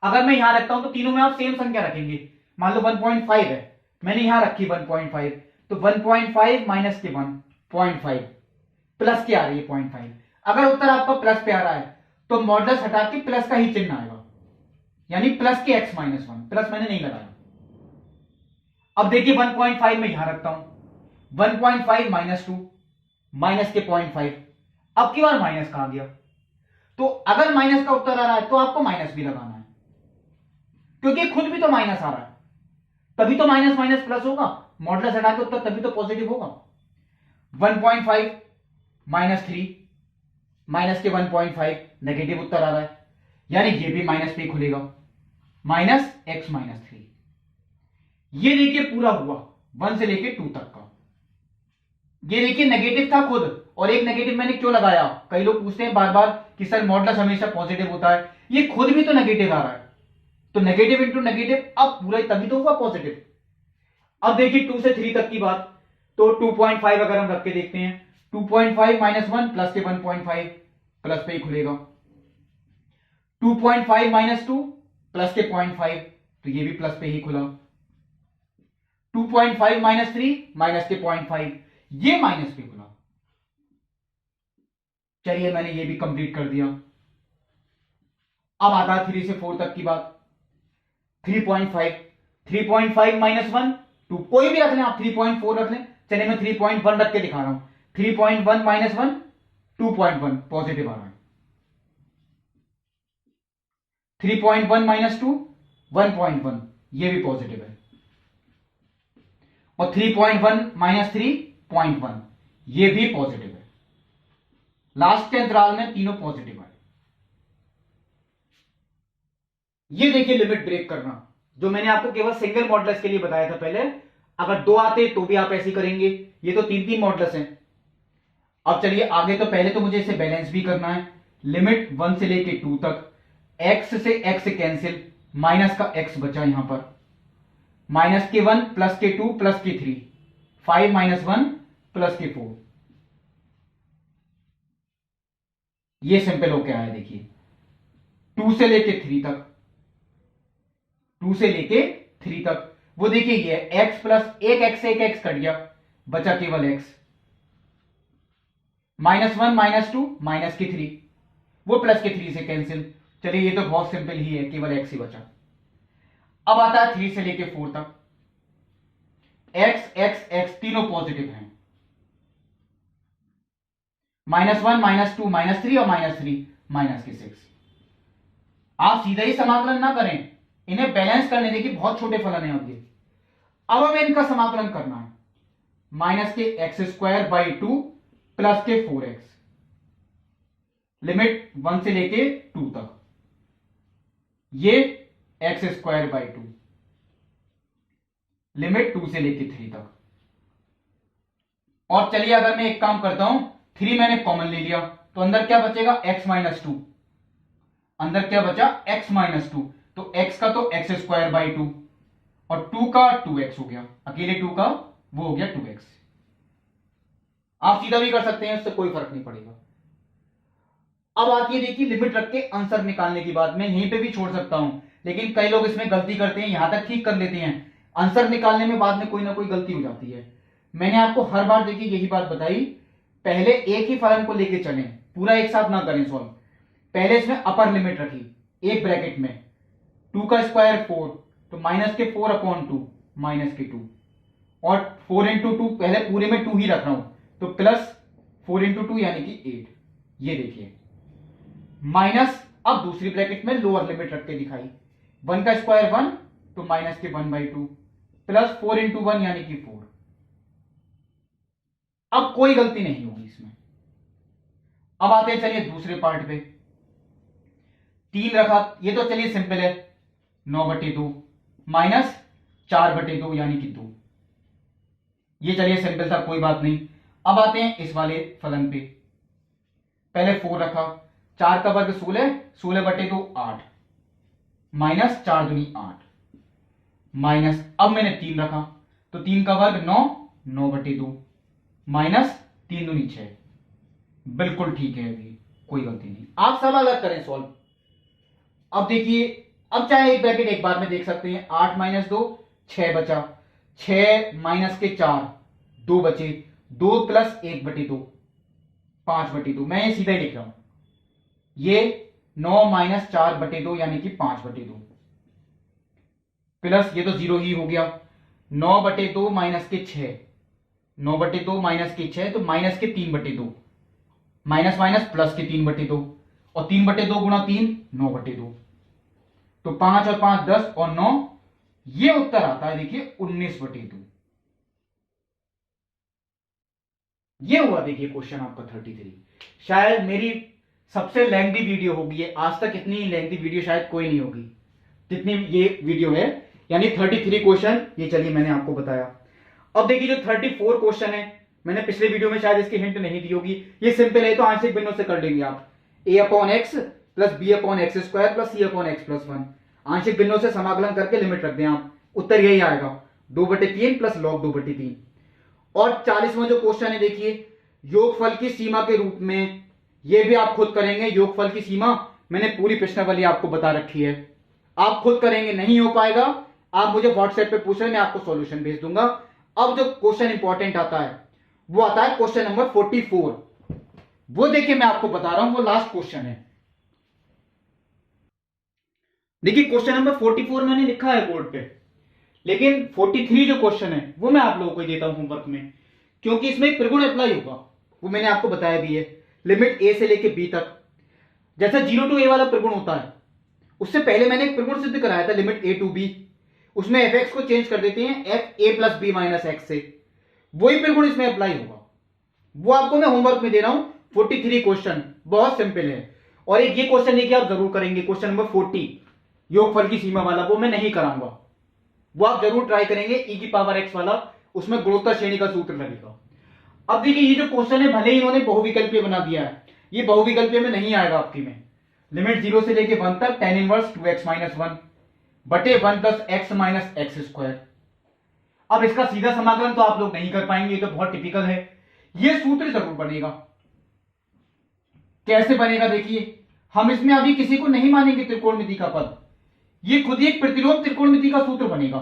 अगर मैं यहां रखता हूं तो तीनों में आप सेम संख्या रखेंगे। मान लो 1.5 है, मैंने यहां रखी 1.5, तो 1.5 माइनस के 1.5 प्लस के आ रही है 0.5। अगर उत्तर आपका प्लस पे आ रहा है तो मॉडुलस हटा के प्लस का ही चिन्ह आएगा, यानी प्लस के x माइनस 1। प्लस मैंने नहीं लगाया। अब देखिए 1.5 में यहां रखता हूं, 1.5 माइनस 2 माइनस के 0.5। अब की बार माइनस कहां गया? तो अगर माइनस का उत्तर आ रहा है तो आपको माइनस भी लगाना है, क्योंकि खुद भी तो माइनस आ रहा है, तभी तो माइनस माइनस प्लस होगा। मॉडुलस हटा के उत्तर तभी तो पॉजिटिव होगा। 1.5 माइनस 3 माइनस के 1.5 नेगेटिव उत्तर आ रहा है, यानी ये भी माइनस पे खुलेगा, माइनस x माइनस 3। ये देखिए पूरा हुआ 1 से लेके 2 तक का। ये देखिए नेगेटिव था खुद, और एक नेगेटिव मैंने क्यों लगाया? कई लोग पूछते हैं बार बार कि सर मॉडुलस हमेशा पॉजिटिव होता है, ये खुद भी तो नेगेटिव आ रहा है, तो नेगेटिव इंटू नेगेटिव अब पूरा तभी तो हुआ पॉजिटिव। अब देखिए 2 से 3 तक की बात, तो 2.5 अगर हम रख के देखते हैं, 2.5 माइनस 1 प्लस के 1.5 प्लस पे ही खुलेगा, 2.5 माइनस 2 प्लस के 0.5 तो ये भी प्लस पे ही खुला, 2.5 माइनस 3 माइनस के 0.5 ये माइनस पे खुला। चलिए मैंने ये भी कंप्लीट कर दिया। अब आता है 3 से 4 तक की बात। 3.5 माइनस 1 2, कोई भी रख लें आप, 3.4 रख लें। चलिए मैं 3.1 रख के दिखा रहा हूं। 3.1 माइनस 1 2.1 पॉजिटिव आ रहा है। 3.1 माइनस 2 1.1 ये भी पॉजिटिव है। और 3.1 माइनस 3.1 ये भी पॉजिटिव है। लास्ट के अंतराल में तीनों पॉजिटिव है। ये देखिए लिमिट ब्रेक करना, जो मैंने आपको केवल सिंगल मॉडुलस के लिए बताया था पहले। अगर दो आते तो भी आप ऐसे करेंगे। ये तो तीन तीन मॉडुलस हैं। अब चलिए आगे, तो पहले तो मुझे इसे बैलेंस भी करना है। लिमिट 1 से लेके 2 तक, x से x कैंसिल, माइनस का x बचा यहां पर, माइनस के 1 प्लस के 2 प्लस के 3, 5 माइनस 1 प्लस के 4। ये सिंपल होके आया देखिए, 2 से लेके 3 तक, 2 से लेके 3 तक। वो देखिए ये x प्लस एक x कट गया, बचा केवल x, माइनस 1 माइनस 2 माइनस के 3, वो प्लस के 3 से कैंसिल। चलिए ये तो बहुत सिंपल ही है, केवल x ही बचा। अब आता है 3 से लेके 4 तक, x तीनों पॉजिटिव हैं, माइनस 1 माइनस 2 माइनस 3 और माइनस 3 माइनस के 6। आप सीधा ही समाकलन ना करें, इन्हें बैलेंस करने देखिए, बहुत छोटे फलन है अब ये। अब हमें इनका समाकलन करना है, माइनस के एक्स स्क्वायर बाई 2 प्लस के 4x, लिमिट 1 से लेके 2 तक, ये एक्स स्क्वायर बाई 2, लिमिट 2 से लेके 3 तक। और चलिए अगर मैं एक काम करता हूं, 3 मैंने कॉमन ले लिया, तो अंदर क्या बचेगा, x माइनस 2, अंदर क्या बचा, x माइनस 2, तो x का तो एक्स स्क्वायर बाई 2 और 2 का 2x हो गया, अकेले 2 का वो हो गया 2x। आप सीधा भी कर सकते हैं, उससे कोई फर्क नहीं पड़ेगा। अब आती है देखिए लिमिट रख के आंसर निकालने की बात। मैं यहीं पे भी छोड़ सकता हूं, लेकिन कई लोग इसमें गलती करते हैं, यहां तक ठीक कर लेते हैं, आंसर निकालने में बाद में कोई ना कोई गलती हो जाती है। मैंने आपको हर बार देखिए यही बात बताई, पहले एक ही फलन को लेके चलें, पूरा एक साथ ना करें सॉल्व। पहले इसमें अपर लिमिट रखी, एक ब्रैकेट में 2 का स्क्वायर 4, तो माइनस के 4 अपॉन 2 माइनस के 2, और 4 इंटू 2, पहले पूरे में 2 ही रख रहा हूं, तो प्लस 4 इंटू 2 यानी कि 8। ये देखिए माइनस, अब दूसरी ब्रैकेट में लोअर लिमिट रख के दिखाई, 1 का स्क्वायर 1, तो माइनस के 1/2 प्लस 4 इंटू 1 यानी कि 4। अब कोई गलती नहीं होगी इसमें। अब आते हैं चलिए दूसरे पार्ट पे, 3 रखा, ये तो चलिए सिंपल है, 9/2 माइनस 4/2 यानी कि 2। ये चलिए सिंपल था, कोई बात नहीं। अब आते हैं इस वाले फलन पे, पहले 4 रखा, 4 का वर्ग 16, 16/2 8, माइनस 4 दूनी 8, माइनस, अब मैंने 3 रखा, तो 3 का वर्ग 9, 9/2 माइनस 3 दूनी 6। बिल्कुल ठीक है, अभी कोई गलती नहीं। आप सब अलग करें सॉल्व। अब देखिए, अब चाहे एक ब्रैकेट एक बार में देख सकते हैं, 8 माइनस 2 6 बचा, 6 माइनस के 4 2 बचे, 2 प्लस 1/2 5/2। मैं ये सीधा ही लिख रहा हूं, ये 9 माइनस 4/2 यानी कि 5/2, प्लस ये तो 0 ही हो गया, 9/2 माइनस के 6, 9/2 माइनस के 6, तो माइनस के 3/2, माइनस माइनस प्लस के 3/2, और 3/2 गुणा 3 9/2, तो 5 और 5 10 और 9, ये उत्तर आता है देखिए 19/2। ये हुआ देखिए क्वेश्चन आपका 33। शायद मेरी सबसे लेंथी वीडियो होगी ये, आज तक इतनी लेंथी वीडियो शायद कोई नहीं होगी जितनी ये वीडियो है, यानी 33 क्वेश्चन ये चलिए मैंने आपको बताया। अब देखिए जो 34 क्वेश्चन है, मैंने पिछले वीडियो में शायद इसकी हिंट नहीं दी होगी, ये सिंपल है, तो आंशिक भिन्नों से कर लेंगे आप, a/x plus b/x square plus c/x plus 1, आंशिक भिन्नों से समाकलन करके लिमिट रख दें आप, उत्तर यही आएगा 2/3 प्लस log 2/3। और 40वां जो क्वेश्चन है देखिए, योगफल की सीमा के रूप में, ये भी आप खुद करेंगे। योगफल की सीमा मैंने पूरी प्रश्नावली आपको बता रखी है, आप खुद करेंगे, नहीं हो पाएगा आप मुझे व्हाट्सएप पे पूछ रहे, मैं आपको सॉल्यूशन भेज दूंगा। अब जो क्वेश्चन इंपॉर्टेंट आता है वो आता है क्वेश्चन नंबर 44, वो देखिए मैं आपको बता रहा हूं, वो लास्ट क्वेश्चन है। देखिए क्वेश्चन नंबर 44 मैंने लिखा है बोर्ड पे, लेकिन 43 जो क्वेश्चन है वो मैं आप लोगों को देता हूं होमवर्क में, क्योंकि इसमें एक त्रिगुण अप्लाई होगा, वो मैंने आपको बताया भी है, लिमिट a से लेके b तक। जैसा 0 to a वाला त्रिगुण होता है, उससे पहले मैंने एक त्रिगुण सिद्ध कराया था लिमिट a to b, उसमें एफ एक्स को चेंज कर देते हैं f a plus b minus x से, वही बिल्कुल इसमें अप्लाई होगा। वो आपको मैं होमवर्क में दे रहा हूं 43 क्वेश्चन, बहुत सिंपल है। और एक ये क्वेश्चन देखिए आप जरूर करेंगे, क्वेश्चन नंबर 40 योगफल की सीमा वाला, वो मैं नहीं कराऊंगा, वो आप जरूर ट्राई करेंगे। ई की पावर एक्स वाला, उसमें गुणोत्तर श्रेणी का सूत्र लगेगा। अब देखिए ये जो क्वेश्चन है, भले ही इन्होंने बहुविकल्पीय बना दिया है, ये बहुविकल्पीय में नहीं आएगा आपकी में। लिमिट 0 से लेके 1 तक tan इनवर्स 2x माइनस 1 बटे 1 plus x minus x square. अब इसका सीधा समाकलन तो आप लोग नहीं कर पाएंगे, ये तो बहुत टिपिकल है। ये सूत्र जरूर बनेगा। कैसे बनेगा देखिए, हम इसमें अभी किसी को नहीं मानेंगे त्रिकोणमिति का पद, ये खुद ही एक प्रतिलोम त्रिकोणमिति का सूत्र बनेगा।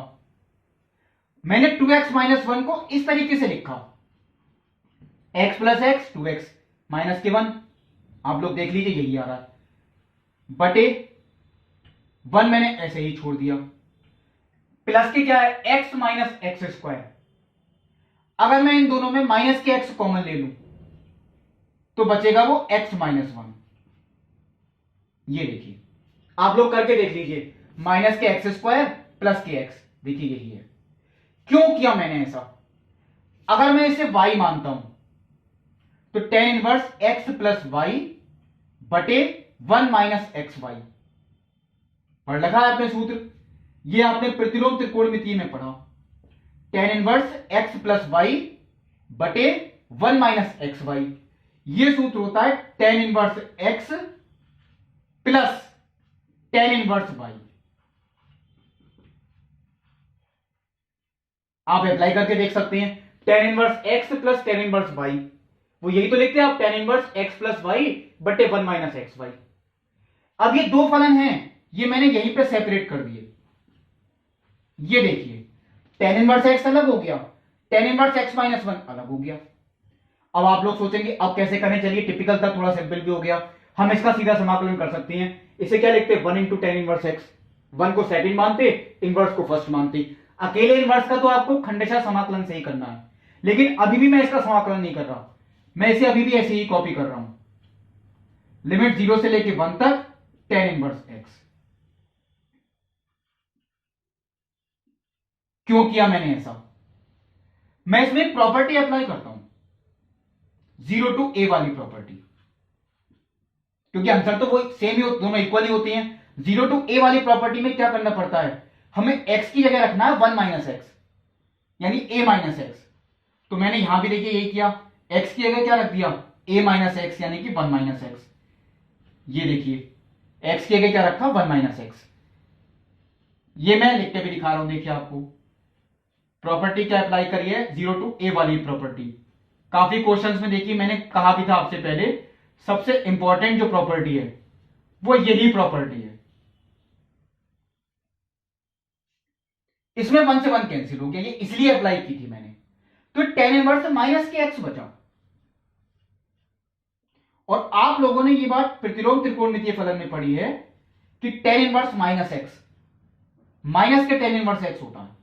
मैंने 2x माइनस 1 को इस तरीके से लिखा, x plus x 2x minus के 1, आप लोग देख लीजिए यही आ रहा है, बटे 1 मैंने ऐसे ही छोड़ दिया, प्लस के क्या है x माइनस एक्स स्क्वायर। अगर मैं इन दोनों में माइनस के x कॉमन ले लूं तो बचेगा वो x माइनस 1। ये देखिए आप लोग करके देख लीजिए, माइनस के एक्स स्क्वायर प्लस के एक्स, देखिए यही है। क्यों किया मैंने ऐसा? अगर मैं इसे y मानता हूं तो tan inverse x plus y बटे 1 माइनस एक्स वाई। पढ़ रखा है आपने सूत्र, ये आपने प्रतिलोम त्रिकोणमिति में पढ़ा। tan inverse x plus y बटे 1 माइनस एक्स वाई, ये सूत्र होता है tan inverse x plus tan inverse y। आप अप्लाई करके देख सकते हैं, tan inverse x plus tan inverse y, वो यही तो लिखते हैं आप, tan inverse x plus y बटे 1 माइनस एक्स वाई। अब ये दो फलन हैं, ये मैंने यहीं पे सेपरेट कर दिए। ये देखिए tan इनवर्स x अलग हो गया, tan इनवर्स x माइनस 1 अलग हो गया। अब आप लोग सोचेंगे अब कैसे करें, चलिए टिपिकल था, थोड़ा सिंपल भी हो गया, हम इसका सीधा समाकलन कर सकते हैं। इसे क्या लिखते हैं 1 इंटू tan इनवर्स x, 1 को सेकंड मानते, इनवर्स को फर्स्ट मानते। अकेले इनवर्स का तो आपको खंडशः समाकलन से ही करना है, लेकिन अभी भी मैं इसका समाकलन नहीं कर रहा, मैं इसे अभी भी ऐसे ही कॉपी कर रहा हूं। लिमिट 0 से लेके 1 तक tan इनवर्स x। क्यों किया मैंने ऐसा? मैं इसमें प्रॉपर्टी अप्लाई करता हूं, 0 टू a वाली प्रॉपर्टी, क्योंकि आंसर तो वो सेम ही, दोनों इक्वली होती हैं। 0 टू a वाली प्रॉपर्टी में क्या करना पड़ता है, हमें x की जगह रखना है 1 माइनस एक्स, यानी a माइनस एक्स। तो मैंने यहां भी देखिए यही किया, x की जगह क्या रख दिया a माइनस एक्स, यानी कि 1 माइनस एक्स। ये देखिए x की जगह क्या रखा 1 माइनस एक्स। ये मैं लिख के भी दिखा रहा हूं, देखिए आपको प्रॉपर्टी क्या अप्लाई करी है, 0 टू a वाली प्रॉपर्टी। काफी क्वेश्चंस में देखिए मैंने कहा भी था आपसे पहले, सबसे इंपॉर्टेंट जो प्रॉपर्टी है वो यही प्रॉपर्टी है। इसमें 1 से 1 कैंसिल हो गया, ये इसलिए अप्लाई की थी मैंने। तो tan इनवर्स माइनस के एक्स बचा। और आप लोगों ने ये बात प्रतिलोम त्रिकोणमितीय फलन में पढ़ी है कि tan inverse minus x, minus के tan इनवर्स एक्स होता है,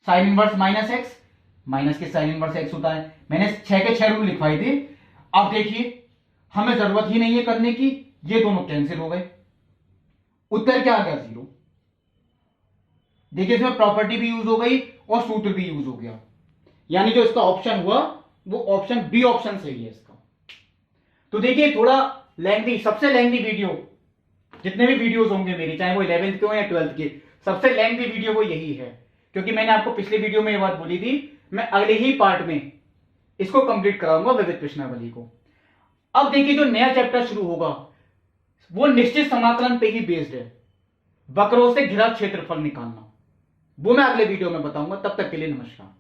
sine inverse minus x, minus के साइन इनवर्स एक्स होता है। मैंने 6 के 6 रूल लिखवाए थे। अब देखिए हमें जरूरत ही नहीं है करने की, ये दोनों कैंसिल हो गए, उत्तर क्या आ गया 0। देखिए इसमें प्रॉपर्टी भी यूज हो गई और सूत्र भी यूज हो गया, यानी जो इसका ऑप्शन हुआ वो ऑप्शन बी ऑप्शन सही है इसका। तो देखिए थोड़ा लेंथी, सबसे लेंथी वीडियो, जितने भी वीडियोस होंगे मेरी, चाहे वो 11th के हो या 12th के, सबसे लेंथी वीडियो वो यही है, क्योंकि मैंने आपको पिछले वीडियो में ये बात बोली थी, मैं अगले ही पार्ट में इसको कंप्लीट कराऊंगा विविध प्रश्नावली को। अब देखिए जो नया चैप्टर शुरू होगा वो निश्चित समाकलन पे ही बेस्ड है, वक्रों से घिरा क्षेत्रफल निकालना, वो मैं अगले वीडियो में बताऊंगा। तब तक के लिए नमस्कार।